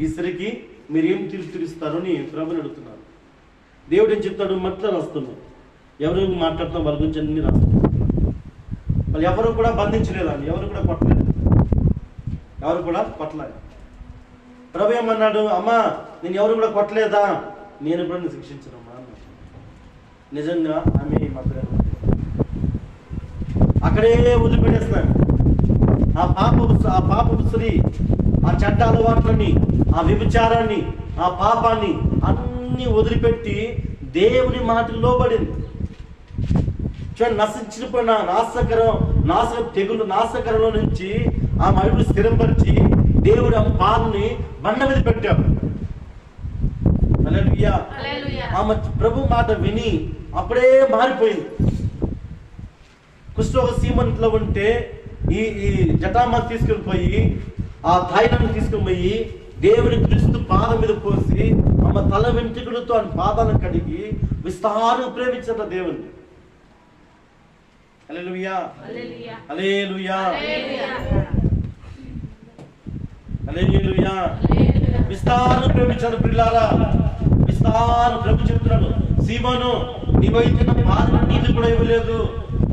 ఈ స్త్రీకి మీరేం తీర్పు తీరుస్తారు అని ప్రభుని అడుగుతున్నారు. దేవుడు ఏం చెప్తాడు? మట్లు రాస్తున్నాడు. ఎవరు మాట్లాడుతున్నాం వాళ్ళ గురించి అన్ని రాస్తున్నారు. వాళ్ళు ఎవరు కూడా బంధించలేదని, ఎవరు కూడా కొట్టలేదు. ప్రభు ఏమన్నాడు? అమ్మా, నేను ఎవరు కూడా కొట్టలేదా, నేను కూడా శిక్షించనమ్మా అన్నాడు. నిజంగా ఆమె మధ్య అక్కడే వదిలిపెట్టేస్తున్నాడు. ఆ పాపపు స్త్రీ ఆ చెడ్డ అలవాట్లని, ఆ వ్యభిచారాన్ని, ఆ పాపాన్ని అన్ని వదిలిపెట్టి దేవుని మాటకు లోబడింది. చూడండి, నశించిపోయిన నాశకరంలో నుంచి ఆ అడుగులు స్థిరపరిచి దేవుడు ఆ పాలని బండ మీద పెట్టాడు. హల్లెలూయా. ఆమె ప్రభు మాట విని అప్పుడే మారిపోయింది. కుష్ఠరోగ సీమంట్లో ఉంటే ఈ జటామా తీసుకుని పోయి ఆ తాయిలను తీసుకుని పోయి దేవుని క్రీస్తు పాదం మీద పోసి ఆమె తల వెంట్రుకలతో ఆయన పాదాలను కడిగి విస్తారం ప్రేమించట దేవుని. హల్లెలూయా, హల్లెలూయా, హల్లెలూయా. విస్తారం ప్రేమించాడు పిల్లారా, విస్తారం. ప్రభు చెప్తున్నాడు, సీమోను నీవైతే నా పాదం నీళ్ళు కూడా ఇవ్వలేదు,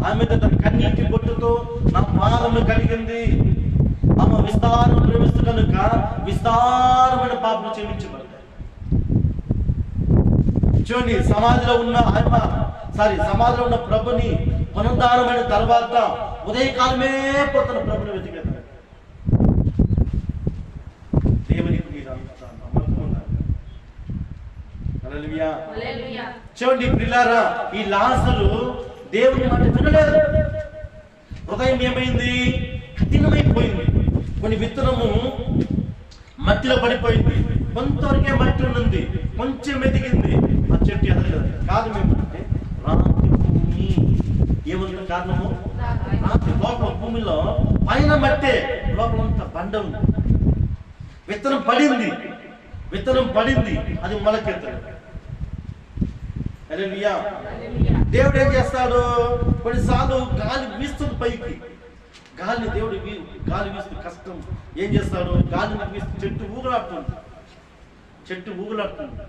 ఆమె తన కన్నీటి బొట్టుతో నా పాదము కడిగింది. ఆమె విస్తారం ప్రేమిస్తూ కనుక విస్తారమైన పాపలు క్షమించబడ్డాయి. చూడండి, సమాధిలో ఉన్న ప్రభుని పునరుద్ధానమైన తర్వాత ఉదయకాలమే పోతున్న ప్రభుని వెతికేదాడు. దేవునికి చూడండి ప్రియులారా, ఈ లాజరు దేవుని మాట వినలేదు. హృదయం ఏమైంది? కఠినమైపోయింది. కొన్ని విత్తనము మట్టిలో పడిపోయింది, కొంతవరకే మట్టి ఉంది, కొంచెం ఎదిగింది, ఆ చెట్టు ఎదగలేదు. కారణం ఏమంటే రాతి భూమి. ఏముంది కారణము? రాతి. లోపల భూమిలో పైన మట్టే, లోపలంతా బండ ఉంది. విత్తనం పడింది, అది మొలకెత్తదు. హల్లెలూయా. దేవుడు ఏం చేస్తాడు? కొన్నిసార్లు గాలి వీస్తుంది పైకి, దేవుడు గాలి వీస్తూ కష్టం. ఏం చేస్తాడు? గాలిని వీస్తూ చెట్టు ఊగులాడుతుంది.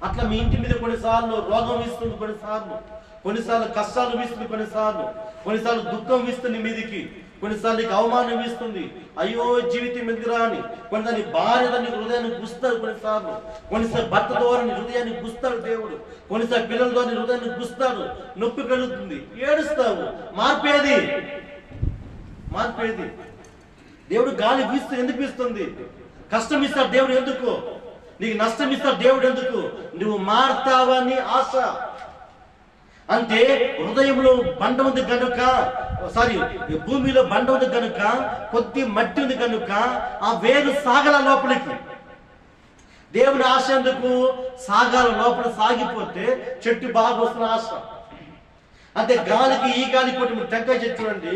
అట్లా మీ ఇంటి మీద కొన్నిసార్లు రోగం వీస్తుంది, కొన్నిసార్లు కష్టాలు వీస్తుంది, కొన్నిసార్లు దుఃఖం వీస్తుంది మీదికి, కొన్నిసార్లు నీకు అవమానం వీస్తుంది. అయ్యో జీవితం ఎందుకురా అని. కొన్నిసార్లు భార్య నీ హృదయాన్ని గుస్తాడు, కొన్నిసార్లు భర్త ద్వారా నీ హృదయాన్ని గుస్తాడు దేవుడు, కొన్నిసార్లు పిల్లల ద్వారా నీ హృదయాన్ని గుస్తాడు. నొప్పి కలుగుతుంది, ఏడుస్తావు. మార్పేది దేవుడు. గాలి వీస్తూ ఎందుకు వీస్తుంది? కష్టం ఇస్తాడు దేవుడు ఎందుకు? నీకు నష్టం ఇస్తాడు దేవుడు ఎందుకు? నువ్వు మారుతావని ఆశ. అంటే హృదయంలో బండ ఉంది కనుక, భూమిలో బండ ఉంది కనుక, కొద్ది మట్టి ఉంది కనుక ఆ వేరు సాగల లోపలికి. దేవుని ఆశ ఎందుకు? సాగాల లోపల, సాగిపోతే చెట్టు బాగా వస్తున్న ఆశ. అంటే ఈ గాలి కొట్టి టెంకాయ చెట్టు చూడండి,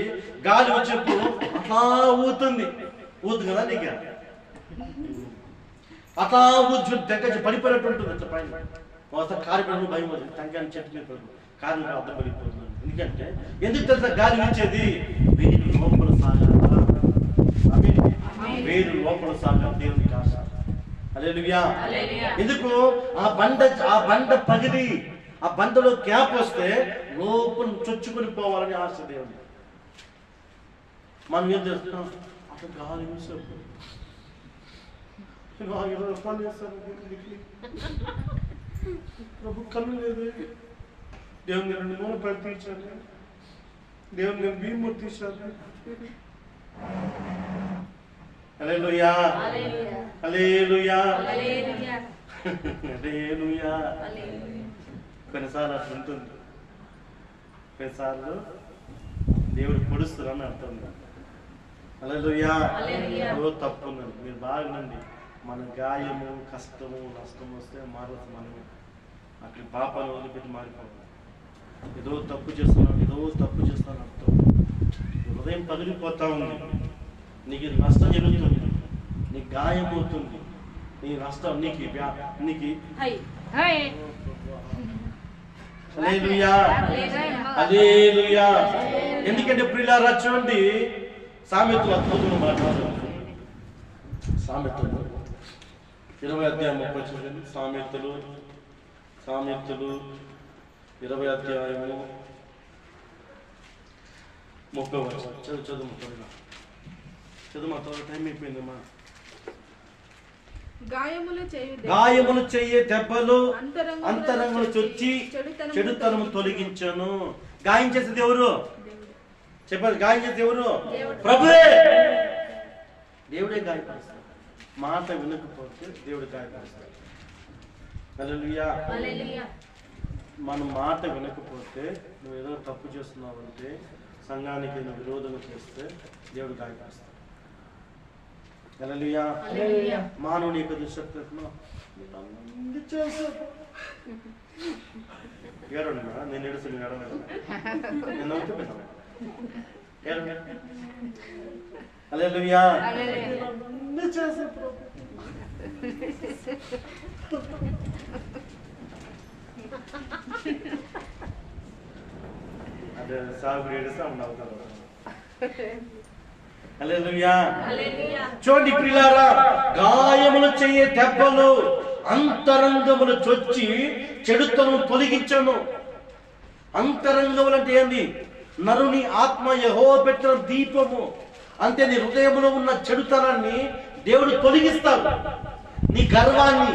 గాలి వచ్చినప్పుడు అట్లా ఊతుంది కదా నీకు, అట్లా ఊదు టెంకాయ చెట్టు పడిపోయినట్టు ఉంటుంది. అట్లా పైన ఒకసారి కారిపోయిన భయం అవుతుంది, టెంకాయ చెట్టు మీద కారణం అర్థం పడిపోతుంది. ఎందుకంటే ఎందుకు తెలుసా గాలి వీచేది? వేరు లోపల సాగాలి దేవునికి ఆశ. హల్లెలూయా. ఎందుకు? ఆ బండ పగిలి ఆ బండలో క్యాప్ వస్తే లోపల చొచ్చుకొని పోవాలని ఆశ దేవుడు. మనం ఏం చేస్తున్నాం? అక్కడ గాలి వీసారు, ప్రభు కన్ను లేదు, దేవుని 2 మూల ప్రయత్నించాలి, దేవుని భీము తీశారు. హల్లెలూయా, హల్లెలూయా, హల్లెలూయా. కొన్నిసార్లు అట్లా ఉంటుంది, కొన్నిసార్లు దేవుడు పొడుస్తున్నారని అర్థం. హల్లెలూయా. తప్పు ఉందండి, మీరు బాగుండండి. మన గాయము, కష్టము, నష్టం వస్తే మారదు. మనం అక్కడ పాపాలు వదిలిపెట్టి మారిపోవాలి. ఏదో తప్పు చేస్తున్నాను అర్థం. హృదయం పగిలిపోతా ఉంది, నీకు నష్టం జరుగుతుంది, నీకు గాయం అవుతుంది, నీ నష్టం నీకు. హల్లెలూయా, హల్లెలూయా. ఎందుకంటే ప్రియులారా చూడండి, సామెతలు అద్భుతంగా మాట్లాడారు. సామెతలు 20వ అధ్యాయం 30 చూడండి. సామెతలు 20వ అధ్యాయము 30 చదువు. మా టైం అయిపోయిందమ్మా. గాయములు చెయ్యే దెబ్బలు అంతరంగులు చొచ్చి చెడుతనము తొలగించను. గాయం చేసేది ఎవరు? చెప్పారు గాయం చేస్తే ఎవరు? ప్రభువే. దేవుడే గాయపరుస్తాడు. మాట వినకపోతే దేవుడు గాయపరుస్తాడు. హల్లెలూయా. మనం మాట వినకపోతే నువ్వు ఏదో తప్పు చేస్తున్నావంటే, సంఘానికి నువ్వు విరోధం చేస్తే దేవుడు గాయపరుస్తాడు. హల్లెలూయా. మానవుని యొక్క దుష్టత్వం ఏడండి మేడం, నేను ఏడుస్తాను మేడం, నేను నవ్వుతూ పెట్టాను. హల్లెలూయా. అదే సాగుడు ఏడుస్తా నవ్వుతారు. హల్లెలూయా. చూడండి ప్రియులారా, గాయములు చేయే దెబ్బలు అంతరంగములు చొచ్చి చెడుతను తొలగించను. అంతరంగములు అంటే ఏంది? నరుని ఆత్మ యెహోవా పెట్టిన దీపము. అంటే నీ హృదయంలో ఉన్న చెడుతనాన్ని దేవుడు తొలగిస్తాడు. నీ గర్వాన్ని,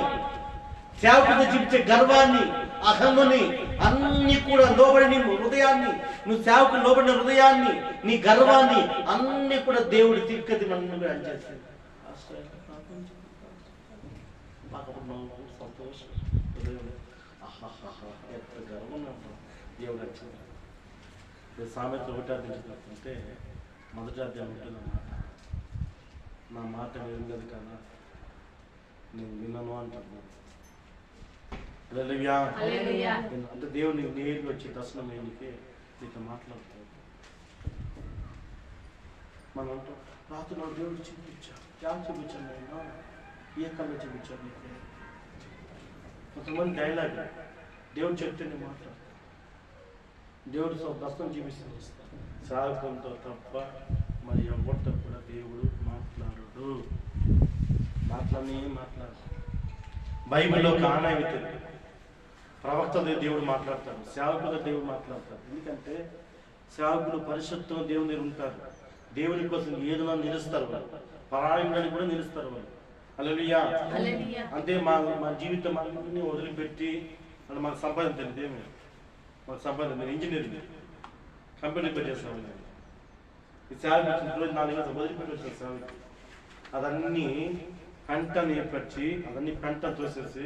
సేవకుడు చూపించే గర్వాన్ని, అహముని అన్ని కూడా లోబడి నీ హృదయాన్ని, నువ్వు సేవకుడు లోబడిన హృదయాన్ని, నీ గర్వాన్ని అన్ని కూడా దేవుడు తిక్కది మనల్ని అంచేస్తాడు. సంతోషం ఎంత గర్వం దేవుడు అంటాడు. సామెత 1 అధ్యాయం మొదటి అధ్యాయం ఉంటుందన్నమాట. నా మాట వినలేదు కదా, నేను వినను అంటున్నాను. అంటే దేవుడు నీకు నేరుగా వచ్చి దర్శనం వేయనికే నీతో మాట్లాడుతాడు. మనం అంటాం, రాత్రి నా దేవుడు చూపించాడు. ఎలా చూపించాను? అయినా ఏ కళ్ళు చూపించాడు నీకు? కొంతమంది డైలాగ్, దేవుడు చెప్తే నేను మాట్లాడతాను. దేవుడు దర్శనం చూపిస్తాను. సాగుకంతో తప్ప మరి ఎవరితో కూడా దేవుడు మాట్లాడు. మాట్లాడు. బైబిల్లో కానాయితే ప్రవక్తతో దేవుడు మాట్లాడతాడు, సేవకులతో దేవుడు మాట్లాడతాడు. ఎందుకంటే సేవకులు పరిశుద్ధంగా దేవుని దగ్గర ఉంటారు. దేవుని కోసం ఏదైనా నిలుస్తారు వాళ్ళు, పరాయణాన్ని కూడా నిలుస్తారు వాళ్ళు. హల్లెలూయా. అంటే మా జీవితం అన్ని వదిలిపెట్టి అంటే మాకు సంపాదన తెలియదు. ఏమి మాకు సంపాదన, నేను ఇంజనీరింగ్ కంపెనీ పెట్టేస్తాను. ఈ సేవకి వచ్చిన రోజు 4 గంటలు వదిలిపెట్టి వచ్చిన సేవకి అదన్నీ పెంట నేర్పరిచి అదన్నీ పెంట తోసేసి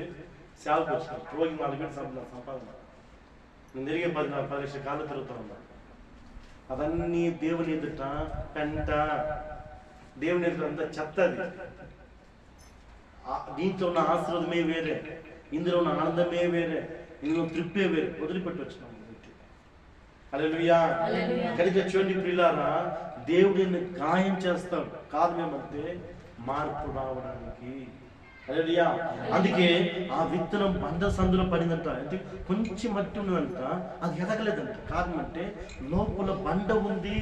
సేవకు వచ్చినాను. రోజు 4 గంటలు సంపాదన. నేను తిరిగే 10 లక్షల కాళ్ళు తిరుగుతూ ఉన్నాను. అవన్నీ దేవుని ఎదుట పెంట, దేవుని ఎదుట అంతా చెత్తది. దీంట్లో ఉన్న ఆశీర్వాదమే వేరే, ఇందులో ఉన్న ఆనందమే వేరే, ఇందులో తృప్తే వేరే. వదిలిపెట్టి వచ్చినాము. హల్లెలూయా. కనుక చూడండి ప్రియులారా, దేవుడిని గాయం చేస్తాడు కాదు మేమంటే మార్పు రావడానికి. హల్లెలూయా. అందుకే ఆ విత్తనం బండ సందులో పడిందంట. అంటే కొంచెం మట్టి ఉన్నదంట, అది ఎదగలేదంట. కారణం అంటే లోపల బండ ఉంది.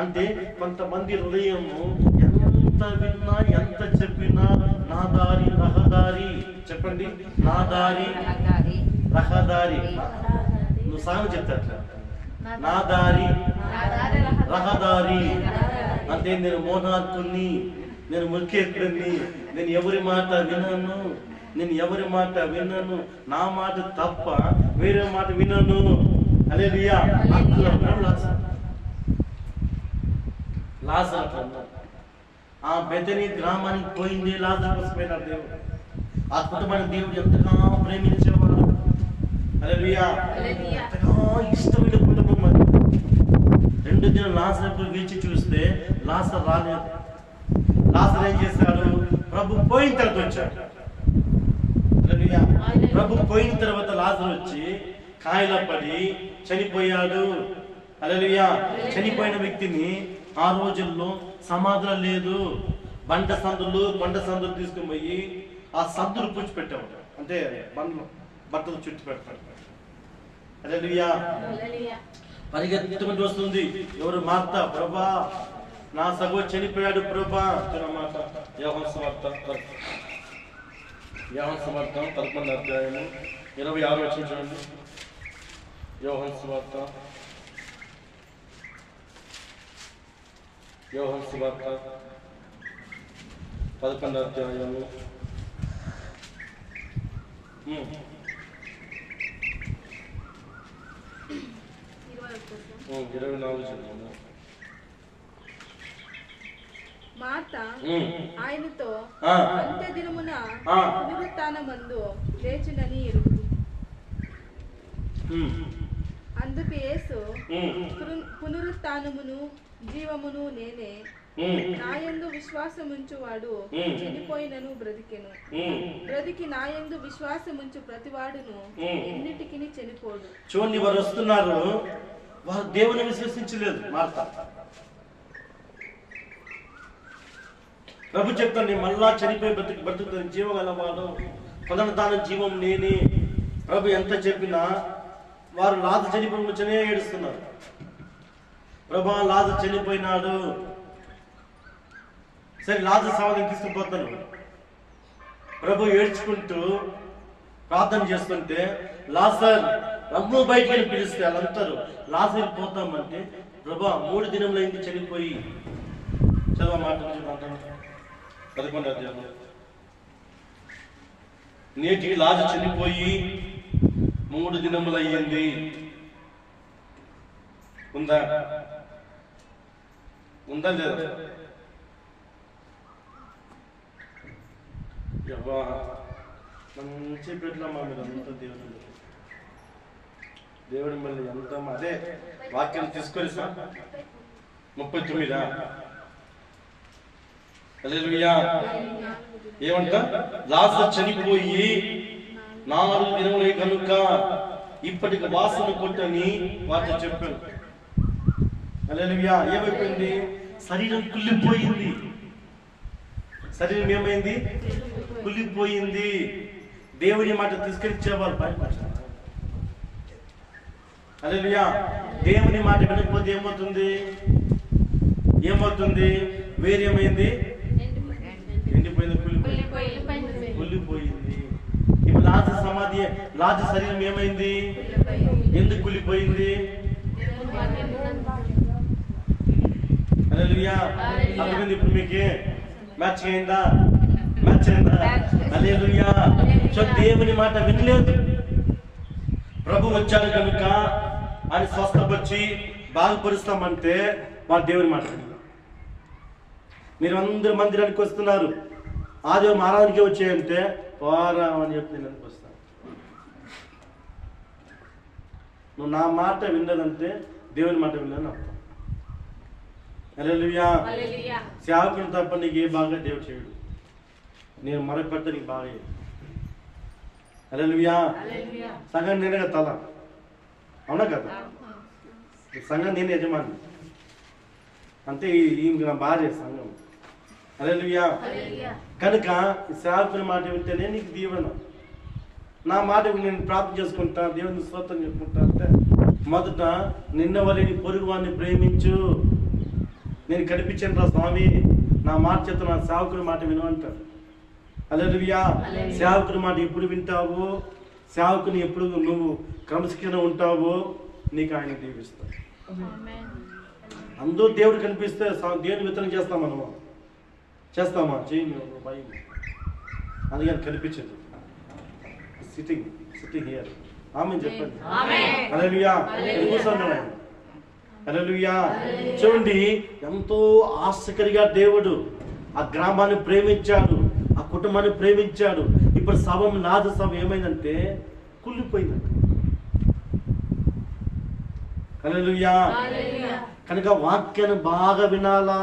అంటే కొంతమంది హృదయము ఎంత విన్నా ఎంత చెప్పినా నా దారి రహదారి. చెప్పండి, నా దారి రహదారి. నువ్వు సాగు చెప్తా, నా దారి రహదారి. అంటే నేను మోనార్కుని, నేను ముఖ్యకుడిని, నేను ఎవరి మాట వినను, నా మాట తప్ప వేరే మాట వినను. హల్లెలూయా. లాజరు ఆ బెతనీ గ్రామానికి పోయింది. లాజరు కోసమైనాడు దేవుడు. ఆ కుటుంబాన్ని దేవుడు ఎంతగా ప్రేమించేవాడు. హల్లెలూయా. ఎంతగా ఇష్టమైన కుటుంబం అది. 2 దినాలు లాజరు వేచి చూస్తే లాజరు రాలేదు. లాజరు ఏం చేశాడు? ప్రభు పోయిన తర్వాత వచ్చాడు. హల్లెలూయా. ప్రభు పోయిన తర్వాత లాజరు వచ్చి కాయల పడి చనిపోయాడు. హల్లెలూయా. చనిపోయిన వ్యక్తిని ఆ రోజుల్లో సమాధులు లేదు, బండ సందులు కొండ సందులు తీసుకుని పోయి ఆ సందులు పూడ్చిపెట్టేవాడు. అంటే బట్టలు చుట్టి పెడతాడు. హల్లెలూయా. పరిగెత్తుకుంటూ వస్తుంది. ఎవరు? మార్త. ప్రభా, నా సగో చనిపోయాడు ప్రభా. మాట యోహాను సువార్త 11వ అధ్యాయము 26వ వచనం చూడండి. యోహాను సువార్త 11వ అధ్యాయము 20వ 24 మార్త ఆయనతో అంత్య దినమున పునరుత్థానమందు లేచునని ఎరుగుదు. అందుకు యేసు, పునరుత్థానమును జీవమును నేనే, నాయందు విశ్వాసముంచువాడు చనిపోయినను బ్రతికెను, బ్రతికి నాయందు విశ్వాసముంచు ప్రతివాడును ఎన్నిటికి చనిపోడు. చూడండి, వారు వస్తున్నారు, వారు దేవుని విశ్వసించలేదు. మార్త ప్రభు చెప్తాను, నేను మళ్ళా చనిపోయి బ్రతుకుతాను, జీవగలవాడు, పునరుత్థానం జీవం నేనే. ప్రభు ఎంత చెప్పినా వారు లాజరు చనిపోయిన వచ్చనే ఏడుస్తున్నారు. ప్రభా, లాజరు చనిపోయినాడు. సరే, లాజరు సమాధికి తీసుకుపోతాను. ప్రభు ఏడ్చుకుంటూ ప్రార్థన చేస్తుంటే లాజరు రమ్ము బయటికి వెళ్ళి పిలిస్తే వాళ్ళంటారు, లాజరు పోతామంటే, ప్రభా 3 దినములైంది చనిపోయి. చదువు మాట 11వ అధ్యాయం. నేటికి లాజరు చనిపోయి 3 దినములు అయ్యింది. ఉందా లేదా? మంచి పెట్టలమ్మా మీరు అంత దేవుడి మళ్ళీ ఎంత అదే వాక్యం తీసుకొని 39 ఏమంట? లాజరు చనిపోయి 4 దినములే కనుక ఇప్పటికి వాసన కొట్టని వాటిని చెప్పాను. హల్లెలూయా. ఏమైపోయింది? శరీరం కుళ్ళిపోయింది. శరీరం ఏమైంది? కుళ్ళిపోయింది. దేవుని మాట తీసుకెళ్ళిచ్చేవారు భయపడతారు. హల్లెలూయా. దేవుని మాట వినకపోతే ఏమవుతుంది? వేరేమైంది? ఎండిపోయింది, కుళ్ళిపోయింది. ఇప్పుడు లాజరు సమాధి, లాజరు శరీరం ఏమైంది? ఎందుకు కుళ్ళిపోయింది? హల్లెలూయా. అర్థమైంది ఇప్పుడు మీకు? మ్యాచ్ అయిందా? హల్లెలూయా. సో దేవుని మాట వినలేదు. ప్రభు వచ్చాడు కనుక ఆయన స్వస్థపరిచి బాగుపరుస్తామంటే వారు దేవుని మాట వినలేదు. మీరు అందరూ మందిరానికి వస్తున్నారు, ఆదివారం ఆరాధనకి వచ్చేయంటే పోరా అని చెప్పి నేను వస్తాను. నువ్వు నా మాట వినలేదంటే దేవుని మాట వినలేదని అర్థం. హల్లెలూయా. సేవకుని తప్ప నీకు ఏ బాగా దేవుడు చేయడు. నేను మరొకటి నీకు బాగా చేయడు. హల్లెలూయా. సంఘం నేనే కదా తల, అవునా కదా? సంఘం నేను యజమాని, అంతే. నా భార్య సంఘం. హల్లెలూయా. కనుక సేవకుని మాట వింటేనే నీకు దీవెన. నా మాట నేను ప్రార్థన చేసుకుంటా, దేవుని స్తోత్రం చెప్పుకుంటా అంటే మొదట నిన్న వల్ల నీ పొరుగు వాడిని ప్రేమించు. నేను కనిపించాను రా స్వామి, నా మాట చేత నా సేవకుని మాట విను అంటాడు. హల్లెలూయా. సేవకుని మాట ఎప్పుడు వింటావు, సేవకుని ఎప్పుడు నువ్వు క్రమశిక్షణ ఉంటావో నీకు ఆయన దీవిస్తాడు. అందరూ దేవుడు కనిపిస్తే దేవుని విత్తనం చేస్తాం మనము, చేస్తామా? చేయండి భయం. అందుకని కనిపించదు. Sitting here. ఆమె చెప్పండి. హల్లెలూయా. కూర్చున్నాడు. హల్లెలూయా. చూడండి, ఎంతో ఆశకరిగా దేవుడు ఆ గ్రామాన్ని ప్రేమించాడు, ఆ కుటుంబాన్ని ప్రేమించాడు. ఇప్పుడు శవం, లాజరు శవం ఏమైందంటే కుళ్ళిపోయిందంట. హల్లెలూయా. కనుక వాక్యాన్ని బాగా వినాలా.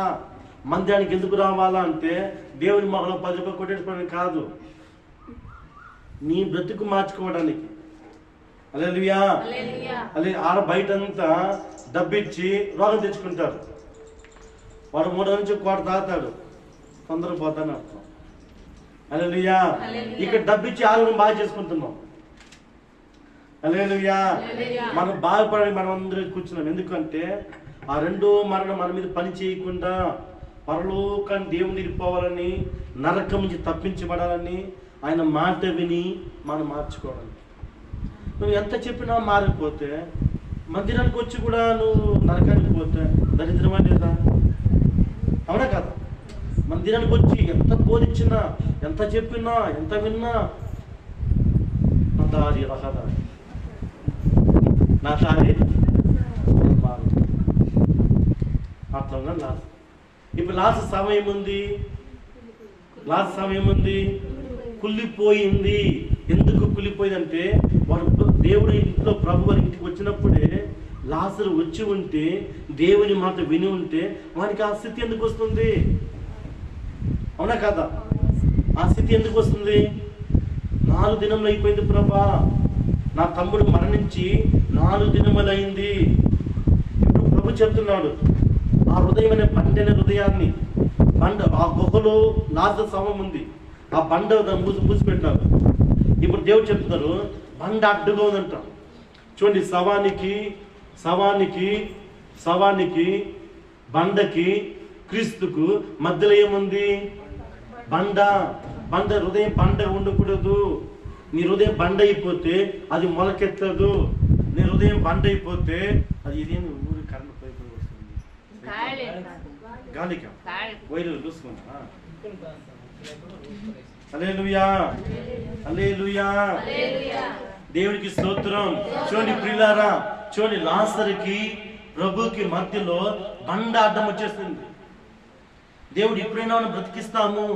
మందిరానికి ఎందుకు రావాలా అంటే దేవుని మొహంలో 10 రూపాయలు కొట్టేసుకోవడానికి కాదు, నీ బ్రతుకు మార్చుకోవడానికి. హల్లెలూయా. ఆడ బయటంతా డబ్బిచ్చి రోగం తెచ్చుకుంటారు. వాడు 3 నుంచి 1 తాతాడు, తొందర పోతాను అర్థం. హల్లెలూయా. ఇక్కడ డబ్బిచ్చి ఆరోగ్యం బాగా చేసుకుంటున్నాం. హల్లెలూయా. మనం బాగుపడాలి. మనం అందరూ కూర్చున్నాం. ఎందుకంటే ఆ 2వ మరణం మన మీద పని చేయకుండా పరలోకాన్ని దేవుని నిలిపోవాలని, నరకం నుంచి తప్పించబడాలని ఆయన మాట విని మనం మార్చుకోవాలి. నువ్వు ఎంత చెప్పినా మారిపోతే, మందిరానికి వచ్చి కూడా నువ్వు నరకానికి పోతే దరిద్రమా లేదా? అవునా కదా? మందిరానికి వచ్చి ఎంత బోధించినా, ఎంత చెప్పినా, ఎంత విన్నా నా దారి రహదారి, నా దారి అవునా లాస్ట్. ఇప్పుడు లాస్ట్ సమయం ఉంది, లాస్ట్ సమయం ఉంది, కుళ్ళిపోయింది. ఎందుకు కుళ్ళిపోయిందంటే వాడు దేవుడి ఇంట్లో ప్రభు వారి ఇంటికి వచ్చినప్పుడే లాజరు వచ్చి ఉంటే, దేవుని మాట విని ఉంటే వానికి ఆ స్థితి ఎందుకు వస్తుంది? అవునా కదా? ఆ స్థితి ఎందుకు వస్తుంది? 4 దినములు అయిపోయింది ప్రభా, నా తమ్ముడు మరణించి 4 దినములైంది. ఇప్పుడు ప్రభు చెప్తున్నాడు, ఆ హృదయం అనే బండైన హృదయాన్ని, బండ ఆ గుహలో లాజరు శవం ఉంది, ఆ బండ మూసిపెట్టినారు. ఇప్పుడు దేవుడు చెప్తున్నారు, బండ అడ్డుగా ఉందంట. చూడండి, శవానికి బండకి క్రీస్తుకు మధ్యలో ఏముంది? బండ. హృదయం బండ ఉండకూడదు. నీ హృదయం బండ అయిపోతే అది మొలకెత్తదు. నీ హృదయం బండ అయిపోతే అది ఇదేమి ఊరు కరెంట్ పైపు వస్తుంది, గాలిక వైరు చూసుకుంటా. హల్లెలూయా, హల్లెలూయా, దేవునికి స్తోత్రం. చూడండి ప్రియులారా, చూడండి, లాజరుకి ప్రభుకి మధ్యలో బండ అడ్డం వచ్చేస్తుంది. దేవుడు ఎప్పుడైనా మనం బ్రతికిస్తాము,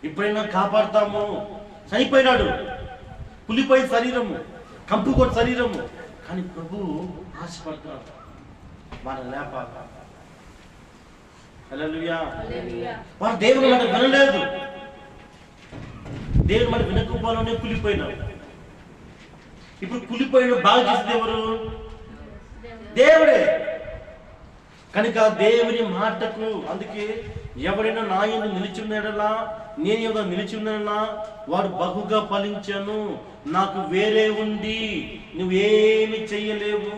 ఎప్పుడైనా కాపాడుతాము. చనిపోయినాడు, పులిపోయిన శరీరము, కంపుకొట్టు శరీరము, కానీ ప్రభు ఆశపడుతున్నాడు మన లేపాలి. హల్లెలూయా. వారు దేవుని మాట వినలేదు, దేవుని మాట వినకపోవడంలోనే కులిపోయినాడు. ఇప్పుడు కులిపోయిన బాగా చేసేది ఎవరు? దేవుడే. కనుక దేవుని మాటకు, అందుకే ఎవరైనా నా యందు నిలిచి ఉన్నాడలా, నేను ఏదో నిలిచి ఉన్నాడలా, వాడు బహుగా ఫలించాను, నాకు వేరే ఉండి నువ్వేమి చెయ్యలేవు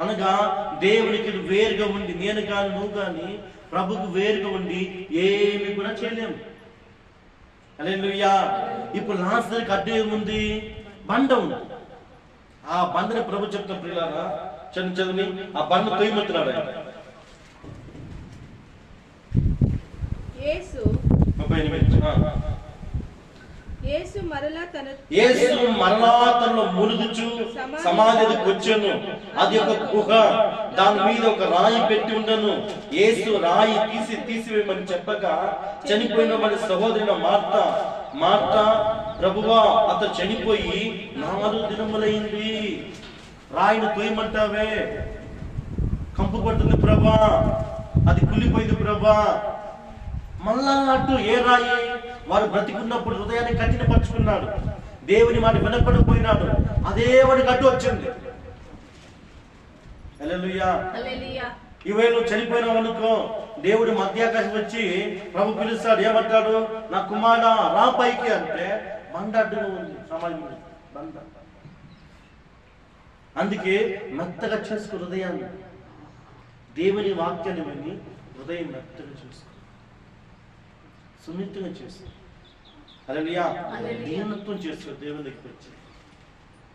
అనగా, దేవునికి వేరుగా ఉండి, నేను కానీ నువ్వు కానీ ప్రభుకు వేరుగా ఉండి ఏమి కూడా చేయలేము. హల్లెలూయా. ఇప్పుడు లాజరుకి అడ్డు ఏముంది? బండ ఉంది. ఆ బండని ప్రభు చెప్తున్న ప్రియులారా, చదివి ఆ బండ తొయ్యమంటున్నాడు. యేసు మరలా తనలో మునుగుచు సమాధికి వచ్చాను. అది ఒక గుహ, దాని మీద ఒక రాయి పెట్టి ఉండను. యేసు రాయి తీసివేయమని చెప్పగా, చనిపోయిన మన సహోదరుని మార్త, ప్రభువా అతను చనిపోయి 4 దినములైంది, రాయిని తోయమంటావే, కంపు పడుతుంది ప్రభా, అది కుళ్ళిపోయింది ప్రభా. మళ్ళా అటు ఏ రాయి? వారు బ్రతికున్నప్పుడు హృదయాన్ని కఠినపరుచుకున్నాడు, దేవుని మాట వినపడిపోయినాడు, అదే వాడికి అడ్డు వచ్చింది. హల్లెలూయా. ఈవేళ నువ్వు చనిపోయినావు అనుకో, దేవుడు మధ్యాకాశం వచ్చి ప్రభు పిలుస్తాడు, ఏమంటాడు? నా కుమారుడా రా పైకి అంటే బండ అడ్డుగా ఉంది, సమాజం బండ. అందుకే మెత్తగా చేసుకో హృదయాన్ని, దేవుని వాక్యాన్ని విని హృదయం మెత్తగా చేసుకో, సున్నితంగా చేసుకో. హల్లెలూయా. దీనత్వం చేసుకో. దేవుని దగ్గరికి వచ్చి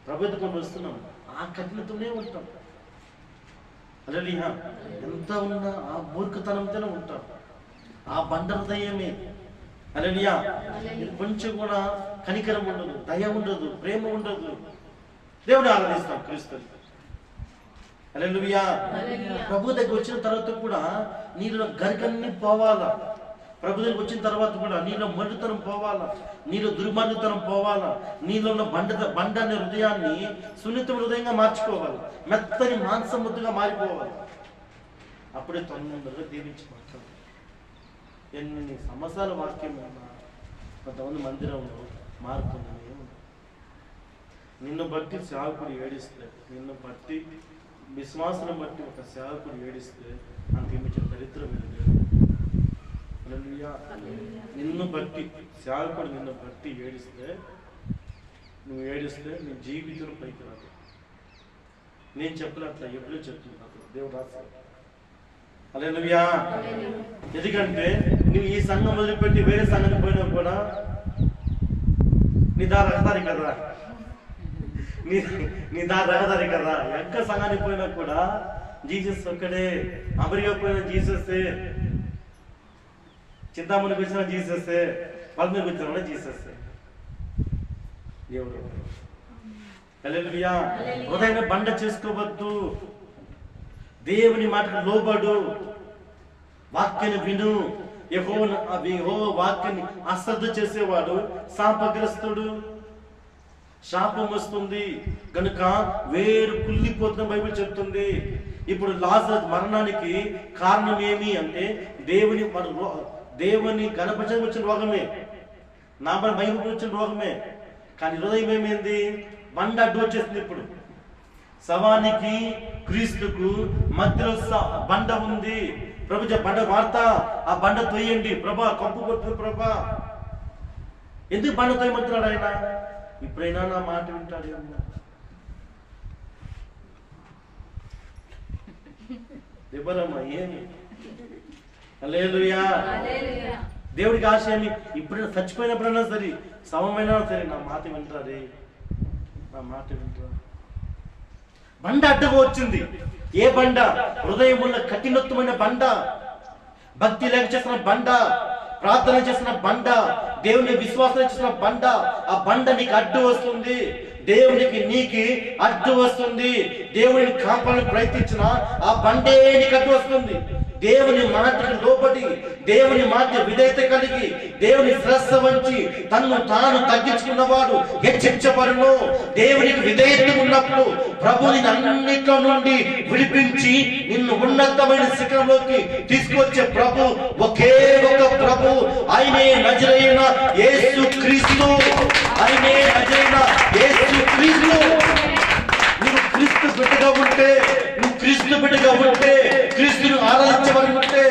ప్రభుత్వం వస్తున్నాం, ఆ కఠినతోనే ఉంటాం. హల్లెలూయా. ఎంత ఉన్నా ఆ మూర్ఖతనంతోనే ఉంటాం, ఆ బండ హృదయమే. హల్లెలూయా. కొంచెం కూడా కనికరం ఉండదు, దయ ఉండదు, ప్రేమ ఉండదు. దేవుని ఆరాధిస్తాం క్రీస్తుని. హల్లెలూయా. ప్రభు దగ్గర వచ్చిన తర్వాత కూడా నీలో గరికన్ని పోవాలా. ప్రభు దగ్గరికి వచ్చిన తర్వాత కూడా నీలో మొండితనం పోవాలా, నీలో దుర్మార్గతనం పోవాలా, నీలో ఉన్న బండ అనే హృదయాన్ని సున్నిత హృదయంగా మార్చుకోవాలి, మెత్తని మాంసముద్దుగా మారిపోవాలి. అప్పుడే తొందరగా దీవించి మాట్లాడాలి. ఎన్ని సంవత్సరాల వాక్యం ఉన్నా కొంతమంది మందిరంలో మారుతుంది. నిన్ను బట్టి సేవకుడు ఏడిస్తే, నిన్ను బట్టి విశ్వాసం బట్టి ఒక సేవకుడు ఏడిస్తే అంతేమించిన దరిద్రం లేదు. నిన్ను బట్టి సేవకుడు నిన్ను బట్టి ఏడిస్తే, నువ్వు ఏడిస్తే నీ జీవితం పైకి రాదు. నేను చెప్పలేట్లా, ఎప్పుడూ చెప్తున్నాను, దేవుడు రాస్తాడు. హల్లెలూయా. ఎందుకంటే నువ్వు ఈ సంఘం వదిలిపెట్టి వేరే సంఘానికి పోయినా కూడా నీ దారి రహదారి కదా, నీ దారి రహదారి కదా. ఎక్క సంఘానికి పోయినా కూడా జీసస్ ఒక్కడే. అమెరికా పోయినా జీసస్సే, చింతామణికి వచ్చిన జీసస్సే, పల్మీకి వచ్చిన కూడా జీసస్సే. దేవుడు. హల్లెలూయా. హృదయాన్ని బండ చేసుకోవద్దు, దేవుని మాటకు లోబడు. వాక్యాన్ని విను. యెహోవా వాక్యాన్ని అశ్రద్ధ చేసేవాడు శాపగ్రస్తుడు, శాపం వస్తుంది కనుక వేరు కుళ్ళిపోతున్న బైబిల్ చెప్తుంది. ఇప్పుడు లాజరు మరణానికి కారణం ఏమి అంటే దేవుని గణపరచడానికి వచ్చిన రోగమే, నా బైబిల్ వచ్చిన రోగమే. కానీ హృదయం ఏమైంది? బండ అడ్డు వచ్చేసింది. ఇప్పుడు శవానికి క్రీస్తుకు మధ్యలో బండ ఉంది. ప్రభు బండ వార్త, ఆ బండ తొయ్యండి ప్రభా, కంపు కొట్టు ప్రభా. ఎందుకు బండ తొయ్యమంటున్నాడు ఆయన? ఇప్పుడైనా నా మాట వింటాడు. ఎవరమ్మా ఏమి? హల్లెలూయా. దేవుడికి ఆశ ఏమి? ఇప్పుడైనా చచ్చిపోయినప్పుడైనా సరే, శవమైనా సరే నా మాట వింటారే, నా మాట వింటారా? బండ అడ్డగా వచ్చింది. ఏ బండ? హృదయం ఉన్న కఠినత్వమైన బండ, భక్తి లేక చేసిన బండ, ప్రార్థన చేసిన బండ, దేవుని విశ్వాసం చేసిన బండ. ఆ బండ నీకు అడ్డు వస్తుంది, దేవునికి నీకు అడ్డు వస్తుంది. దేవుని కాపాలని ప్రయత్నించిన ఆ బండే నీకు అడ్డు వస్తుంది. దేవుని మాటకు లోబడి, దేవుని మాట విధేయత కలిగి, దేవుని శ్రద్ధ వంచి తన్ను తాను తగ్గించుకున్నవాడు హెచ్చించబడును. దేవునికి విధేయత ఉన్నప్పుడు ప్రభుని అన్నిట్లో నుండి విడిపించి నిన్ను ఉన్నతమైన శిఖరంలోకి తీసుకొచ్చే ప్రభు ఒకే ఒక ప్రభు. ఆయనే నజరేయుడైన యేసు క్రీస్తు. ఆయనే నజరేయుడైన యేసు క్రీస్తు. నువ్వు క్రీస్తు బిడ్డగా ఉంటే, నువ్వు క్రీస్తు బిడ్డగా ఉంటే, క్రీస్తును ఆరాధించబడి ఉంటే,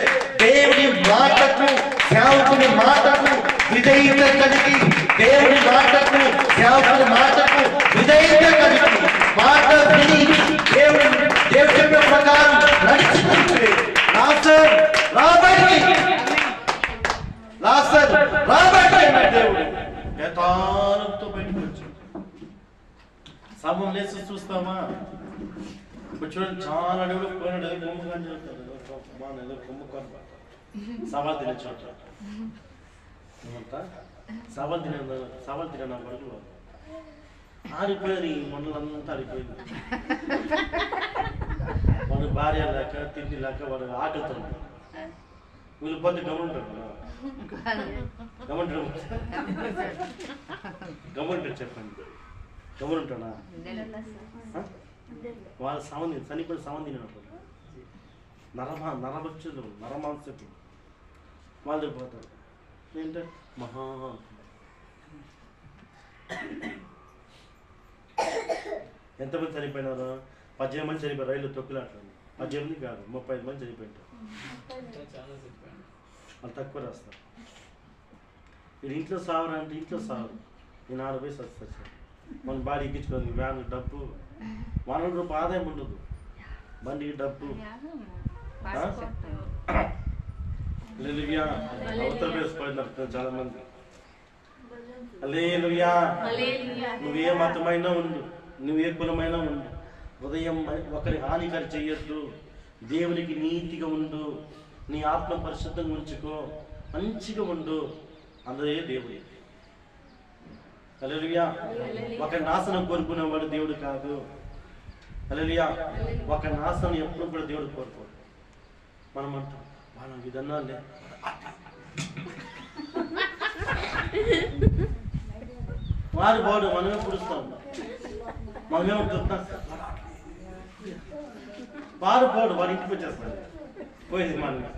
దేవుని మాటకు, సేవకుని మాటకు విధేయత కలిగి, దేవుని మాటకు, సేవకుని మాటకు విధేయత కలిగి, మాట విని దేవుడు చెప్పే ప్రకారం నడుచుకుంటే లాజరు రాబట్టి దేవుడు యథార్థంతో బయటకు వచ్చాడు. సమం లేసి చూస్తామా? ఇప్పుడు చూడండి, చాలా అడుగులు పోయినాడు. ఏదో కొమ్ముకొని చెప్తాడు, ఏదో కొమ్ముకొని సవాల్ తినే చోట ఏమంటా సవాల్ తినే నా కొడుకు ఆడిపోయారు. ఈ మండలంతా ఆడిపోయింది. వాడు భార్య లేక, తిండి లేక, వాడు ఆకలితో వీళ్ళు పోతే గమనింటాడు చెప్పండి, గమనింటాడా? వాళ్ళ సంబంధి చనిపోయిన సంబంధి నరభక్షులు, నరమాంసకులు వాళ్ళు పోతారు. ఏంటంటే మహా ఎంతమంది చనిపోయినారు? 18 మంది చనిపోయారు. రైలు తొక్కులాట్లు 18 కాదు, 35 మంది చనిపోయింటారు. వాళ్ళు తక్కువ రాస్తారు. మీరు ఇంట్లో సావరా అంటే ఇంట్లో సావరు. నేను 6 రూపాయలు వస్తాను, మన బాడీ ఎక్కించుకోండి. వ్యాన్ డబ్బు, 100 రూపాయలు ఆదాయం ఉండదు, బండికి డబ్బు. అవతల వేసిపోయినారు చాలా మంది. హల్లెలూయా. నువ్వే మతమైనా ఉండు, నువ్వే కులమైనా ఉండు, హృదయం ఒకరి హానికరి చెయ్యొద్దు. దేవునికి నీతిగా ఉండు, నీ ఆత్మ పరిశుద్ధంగా ఉంచుకో, మంచిగా ఉండు. అందరే దేవుడే. హల్లెలూయా. ఒక నాశనం కోరుకునేవాడు దేవుడు కాదు. హల్లెలూయా. ఒక నాశనం ఎప్పుడు కూడా దేవుడు కోరుకోడు. మనం అంటాం వాళ్ళ విధానాలే వారి బాడు మనమే పుడుస్తాం, మనమేమంటున్నాం వాడు పోడు, వాడి ఇంటికి వచ్చేస్తాడు. పోయేది మనమే.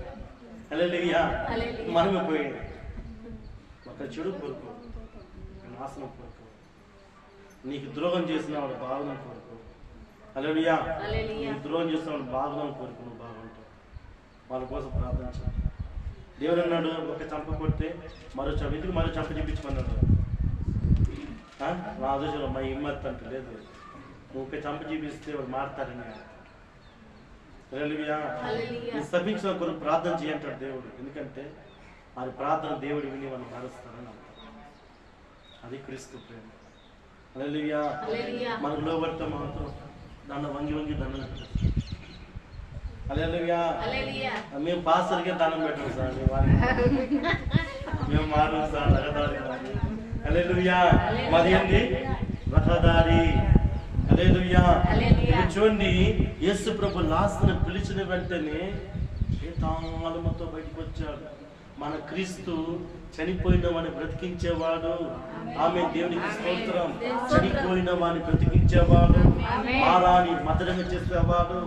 హల్లెలూయా. మనమే పోయేది. ఒక చెడు కోరుకో, నాశనం కోరుకో, నీకు ద్రోహం చేసిన వాడు బాగున్నా కోరుకో. హల్లెలూయా. నీకు ద్రోహం చేసిన వాడు బాగున్నా కోరుకో, నువ్వు బాగుంటావు. వాళ్ళ కోసం ప్రార్థించు. దేవుడు అన్నాడు, ఒక చంప కొడితే మరో చంప, ఎందుకు మరో చంప చూపించమన్నాడు? నా ఆలోచన మా హిమ్మత్ అంటే లేదు, నువ్వు ఒక చంప చూపిస్తే వాడు మారుతారని. హల్లెలూయా. నీ సభించిన కొరకు ప్రార్థన చేయంటాడు దేవుడు. ఎందుకంటే వారి ప్రార్థన దేవుడు విని వాళ్ళు మారుస్తారని అంటారు. అది క్రీస్తు ప్రేమ. హల్లెలూయా. మనకు లోబడితే మాత్రం దండ వంగి వంగి దండం పెట్టారు. హల్లెలూయా. మేము పాస్టర్కే దండం పెట్టాం సార్, మేము మారు సార్ రహదారి. హల్లెలూయా. మాది ఏంటి? రహదారి. హల్లెలూయా. చూడండి, యేసు ప్రభు లాజరును పిలిచిన వెంటనే శేతాళముతో బయటకు వచ్చాడు. మన క్రీస్తు చనిపోయిన వాడిని బ్రతికించేవాడు. ఆమె దేవునికి స్తోత్రం. చనిపోయిన వాడిని బ్రతికించేవాడు, మారాని మధురంగా చేసేవాడు,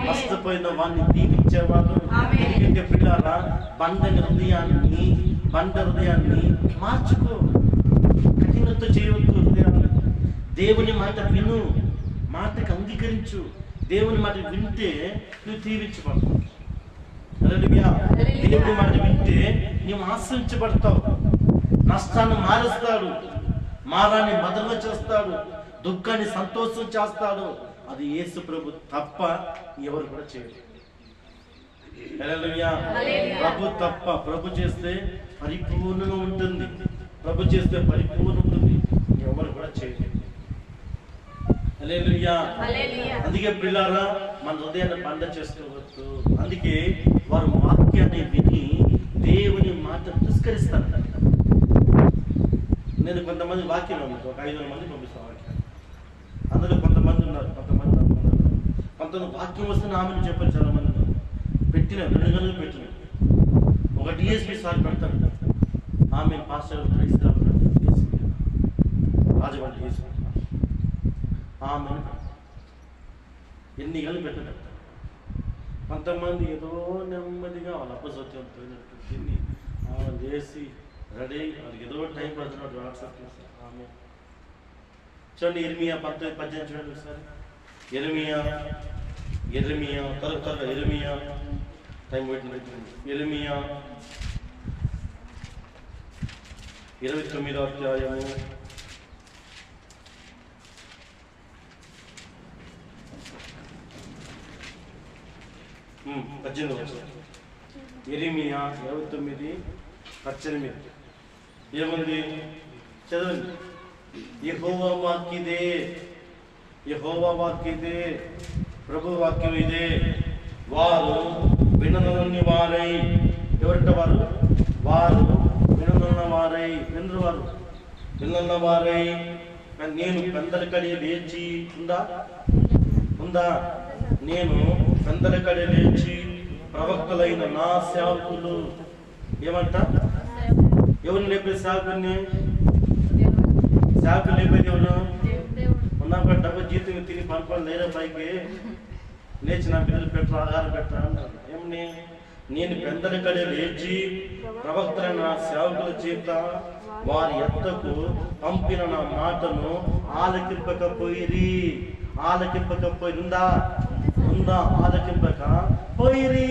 నష్టపోయిన వాడిని దీవించేవాడు. ఎందుకంటే పిల్లారా, బండ హృదయాన్ని మార్చుకో, కఠినత చేయవద్దు. హృదయాన్ని దేవుని మాట విను, మాటకు అంగీకరించు. దేవుని మాట వింటే నువ్వు దీవించబడతావు. దేవుని మాట వింటే నువ్వు ఆశ్రయించబడతావు. నష్టాన్ని మారుస్తాడు, మారాన్ని మధురంగా చేస్తాడు, దుఃఖాన్ని సంతోషం చేస్తాడు. అది యేసు ప్రభు తప్ప ఎవరు కూడా చేయరు. ప్రభు తప్ప. ప్రభు చేస్తే పరిపూర్ణంగా ఉంటుంది. ప్రభు చేస్తే పరిపూర్ణ ఉంటుంది, ఎవరు కూడా చేయరు. అందుకే పిల్లారా, మన హృదయాన్ని బండ చేసుకోవచ్చు. అందుకే వారు వాక్యాన్ని విని దేవుని మాట తిరస్కరిస్తారు. నేను కొంతమంది వాక్యం ఒక 500 మంది పంపిస్తాను వాక్యం. అందులో కొంతమంది ఉన్నారు, కొంతమంది వాక్యం వస్తున్న ఆమెను చెప్పారు. చాలా మంది ఉన్నారు. పెట్టిన 2 గంటలు పెట్టిన ఒక డిఎస్పీ సార్ పెడతాడు. ఆమె పాస్టర్ రాజమండ్రి డిఎస్పీ ఆమె ఎన్ని గంటలు పెట్టారు. కొంతమంది ఏదో నెమ్మదిగా వాళ్ళ అప్పసత్యంతో తిని చేసి రెడీ, వాళ్ళకి ఏదో టైం పడుతున్నాడు. వాట్సాప్ చేస్తారు. ఆమె చూడండి, ఇర్మియా 19:18 చూడండి ఒకసారి. ఇర్మియా త్వరగా ఇర్మియా టైం పెట్టినట్టు. ఇర్మియా 29వ అధ్యాయము 18. ఇర్మియా 29:18 ఏముంది చదవండి. యెహోవా వాక్యదే, ప్రభు వాక్యం ఇదే. వారు విననొల్లని వారై, ఎవరంట వారు విననొల్ల వారై, విననొల్ల వారై నేను పెందలకడి లేచి ఉందా నేను పెందలకడి లేచి ప్రవక్తలైన నా సేవకులు ఏమంట, ఎవరిని లేపే సేవకుని? సేవకులు లేపేది ఎవరు? ఉన్నప్పుడు డబ్బు జీతం తిని పనుకోవాలి లేరా పైకి లేచి నా పిల్లలు పెట్టరు, ఆహారం పెట్టరా అన్నాడు. ఏమని? నేను పెందలకడి లేచి ప్రవక్తలైన నా సేవకుల చేత వారి ఎద్దకు పంపిన నా మాటను ఆలకింపకపోయిరి. ఉందా ఆలకింపక పోయిరి.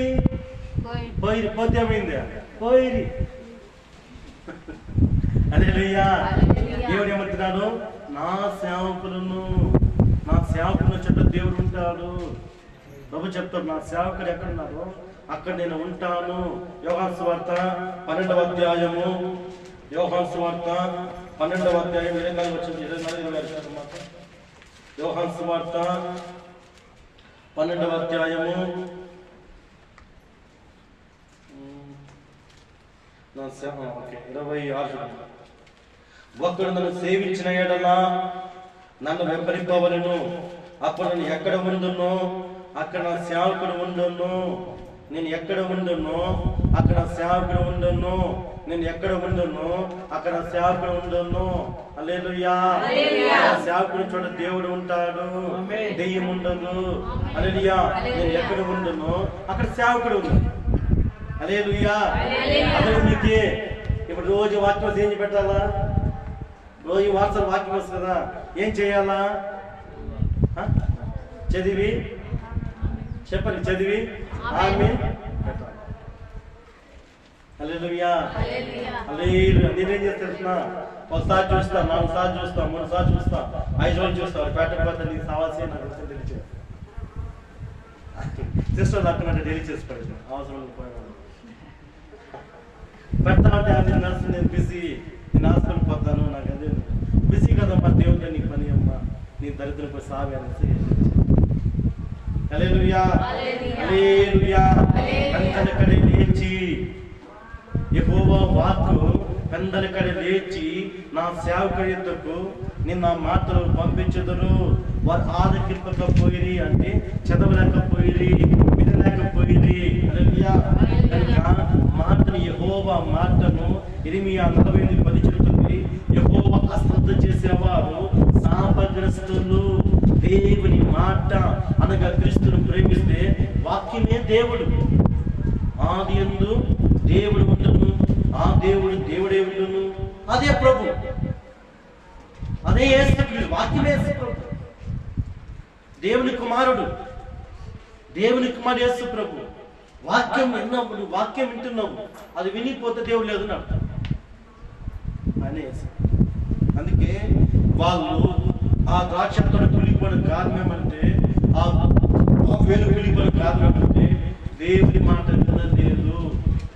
పోతే ఏమైంది? పోయిరి. హల్లెలూయా. దేవుడు ఏమంటున్నాడు? నా సేవకులను చెట్టు దేవుడు ఉంటాడు. ప్రభు చెప్తాడు, నా సేవకుడు ఎక్కడున్నారో అక్కడ నేను ఉంటాను. యోహాను సువార్త 12వ అధ్యాయము 24 వచ్చింది. 24 మాట. యోహాను సువార్త 12వ అధ్యాయము 26. ఒకడు నన్ను సేవించిన ఎడల నన్ను వెంబడింపవలెను. అప్పుడు నేను ఎక్కడ ఉండునో అక్కడ నా సేవకుడు ఉండును. నేను ఎక్కడ ఉండునో అక్కడ సేవకుడు ఉండును. నేను ఎక్కడ ఉండునో అక్కడ సేవకుడు ఉండును. హల్లెలూయా. సేవకుడు చోట దేవుడు ఉంటాడు, దెయ్యం ఉండదు. హల్లెలూయా. నేను ఎక్కడ ఉండునో అక్కడ సేవకుడు ఉన్నాడు. హల్లెలూయా. అదే నీకే ఇప్పుడు రోజు వాక్యం ఏం పెట్టాలా? రోజు వాట్సాప్ వాక్యం వస్తుంది కదా, ఏం చేయాలా? చదివి చెప్పండి, చదివి ఆమేన్ పెట్టాలి. హల్లెలూయా. నేనేం చేస్తున్నా? ఒకసారి చూస్తా, 4 సార్లు చూస్తా, 3 సార్లు చూస్తా, 5 రోజులు చూస్తా. పెట్టకపోతే నీకు సావాల్సి నాకు తెలియదు. సిస్టర్ అక్కడంటే డైలీ చేసి పడేది అవసరం పోయేవాడు. పెడతామంటే అది నర్సు, నేను బిజీ, నేను హాస్పిటల్ పోతాను, నాకు అదే బిజీ కదమ్మా, దేవుడిగా నీకు పని అమ్మా, నీ దరిద్రం పోయి సావి అనేసి. హల్లెలూయా. హల్లెలూయా. పెందలకడి లేచి, యెహోవా వాక్కు పెందలకడి లేచి నా సేవకుడి యొద్దకు నిన్న మాటలు పంపించుదురు. వారు ఆలకింపకపోయిరి అంటే చదవలేకపోయిరి, వినలేకపోయిరి. హల్లెలూయా. ఇర్మియా 48:10 చెబుతుంది, యెహోవా అశ్రద్ధ చేసేవారు శాపగ్రస్తులు. దేవుని మాట అనగా క్రీస్తును ప్రేమిస్తే వాక్యమే దేవుడు. ఆది యందు దేవుడు ఉండను, ఆ దేవుడు దేవుడే ఉండను. అదే ప్రభు, అదే యేసు క్రీస్తు, వాక్యమే యేసు ప్రభు, దేవుని కుమారుడు, దేవుని కుమారుడు యేసు ప్రభు. వాక్యం విన్నప్పుడు, వాక్యం వింటున్నావు, అది వినిపోతే దేవుడు లేదు నాకు అనే. అందుకే వాళ్ళు ఆ ద్రాక్ష తోట కులిపోయిన కారణం ఏమంటే, ఆ వేలు కులిపోయిన కారణం ఏమంటే దేవుని మాట వినలేదు,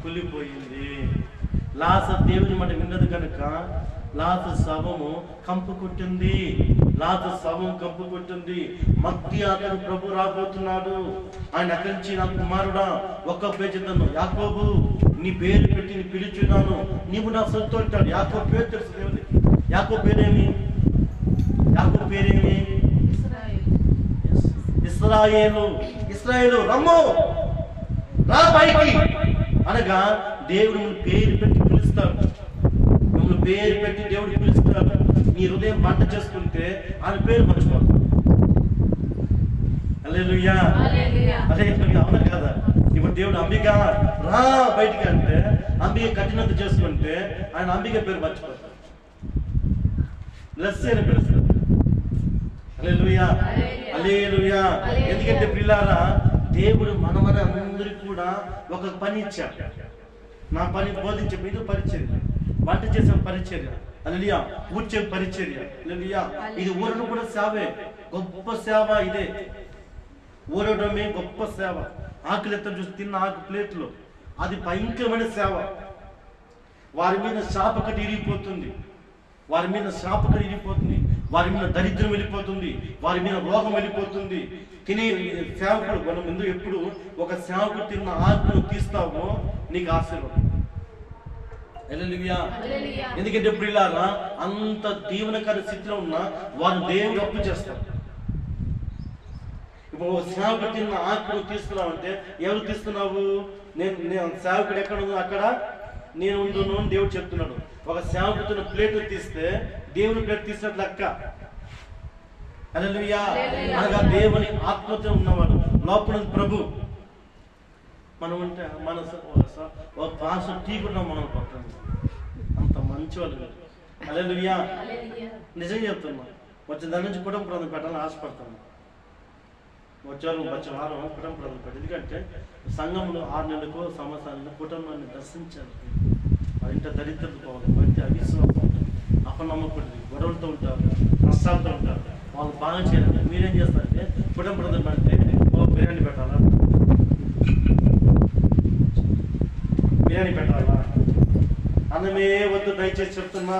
కులిపోయింది. లాజరు దేవుని మాట విన్నది కనుక లాజరు శవము కంపు కొట్టింది. లాజరు శవం కంపు కొట్టింది. మధ్యాహ్నం ప్రభు రాబోతున్నాడు. ఆయన అక్కడి నుంచి, నా కుమారుడా, ఒక్క పేరు యాకోబు, నీ పేరు పెట్టి నీ పిలుచున్నాను, నీవు నా సొత్తు అంటాడు. యాకోబు పేరు తెలుసు దేవునికి. యాకోబు పేరేమి? యాకోబు పేరేమి? ఇశ్రాయేలు. ఇశ్రాయేలు రమ్ము, రా పైకి అనగా దేవుడు పేరు పెట్టి పిలుస్తాడు. మిమ్మల్ని పేరు పెట్టి దేవుడికి పిలుస్తాడు. నీ హృదయం పంట చేసుకుంటే ఆయన పేరు మర్చిపోతాడు. హల్లెలూయా, హల్లెలూయా. అవునా కదా? ఇప్పుడు దేవుడు అంబిక రా బయటికి అంటే అంబిక కఠినత చేసుకుంటే ఆయన అంబిక పేరు మర్చిపోతాడు, లస్సీ అని పిలుస్తాడు. హల్లెలూయా, హల్లెలూయా. ఎందుకంటే పిల్లారా, దేవుడు మన అందరికి కూడా ఒక పని ఇచ్చాడు. నా పని బోధించే మీద పరిచర్య, వంట చేసే పరిచర్య, హల్లెలూయా, ఊడ్చే పరిచర్య, హల్లెలూయా. ఇది ఊరను కూడా సేవే, గొప్ప సేవ ఇదే. ఊరడమే గొప్ప సేవ. ఆకలి ఎత్త చూసి తిన్న ఆకు ప్లేట్లో, అది భయంకరమైన సేవ. వారి మీద శాపకటి ఇరిగిపోతుంది, వారి మీద శాపకటి ఇరిగిపోతుంది, వారి మీద దరిద్రం వెళ్ళిపోతుంది, వారి మీద రోగం వెళ్ళిపోతుంది. తినే సేవకుడు, మనం ఎందుకు ఎప్పుడు ఒక సేవకుడు తిన్న ఆకును తీస్తావో నీకు ఆశీర్వాదం. హల్లెలూయా. ఎందుకంటే ఇప్పుడు ఇలాగా అంత దీవెనకర స్థితిలో ఉన్న వారు దేవుడు అప్పు చేస్తారు. ఇప్పుడు సేవకుడు తిన్న ఆకును తీస్తున్నావు అంటే ఎవరు తీస్తున్నావు? నేను సేవకుడు ఎక్కడ ఉందో అక్కడ నేను ఉండును అని దేవుడు చెప్తున్నాడు. ఒక సేవకుడు ప్లేట్ తీస్తే దేవుని ప్లేట్ తీసినట్లు లెక్క. హల్లెలూయా. అనగా దేవుని ఆత్మతో ఉన్నవాడు, లోపల ప్రభు. మనం ఉంటే మన పాస టీ కూడా మనం పట్టండి, అంత మంచి వాళ్ళు. హల్లెలూయా. నిజం చెప్తున్నా, వచ్చే దాని నుంచి కుటుంబ ప్రాంతం పెట్టాలని ఆశపడతాను. వచ్చే వారం కుటుంబ ప్రాంతం పెట్టాలి. ఎందుకంటే సంఘంలో 6 నెలలకు సంవత్సరాలకు కుటుంబాన్ని దర్శించాలి. ఇంత దరిద్రత పోవాలి, మంచి అవిశ్వాసం, అపనమ్మకూడదు, గొడవలతో ఉంటారు, నష్టాలతో ఉంటారు. వాళ్ళు బాగా చేయాలి. మీరేం చేస్తారంటే కుటుంబ ప్రాంతం పెడితే బిర్యానీ పెట్టాలా, బిర్యానీ పెట్టాలా, అన్నమే వద్దు దయచేసి చెప్తున్నా.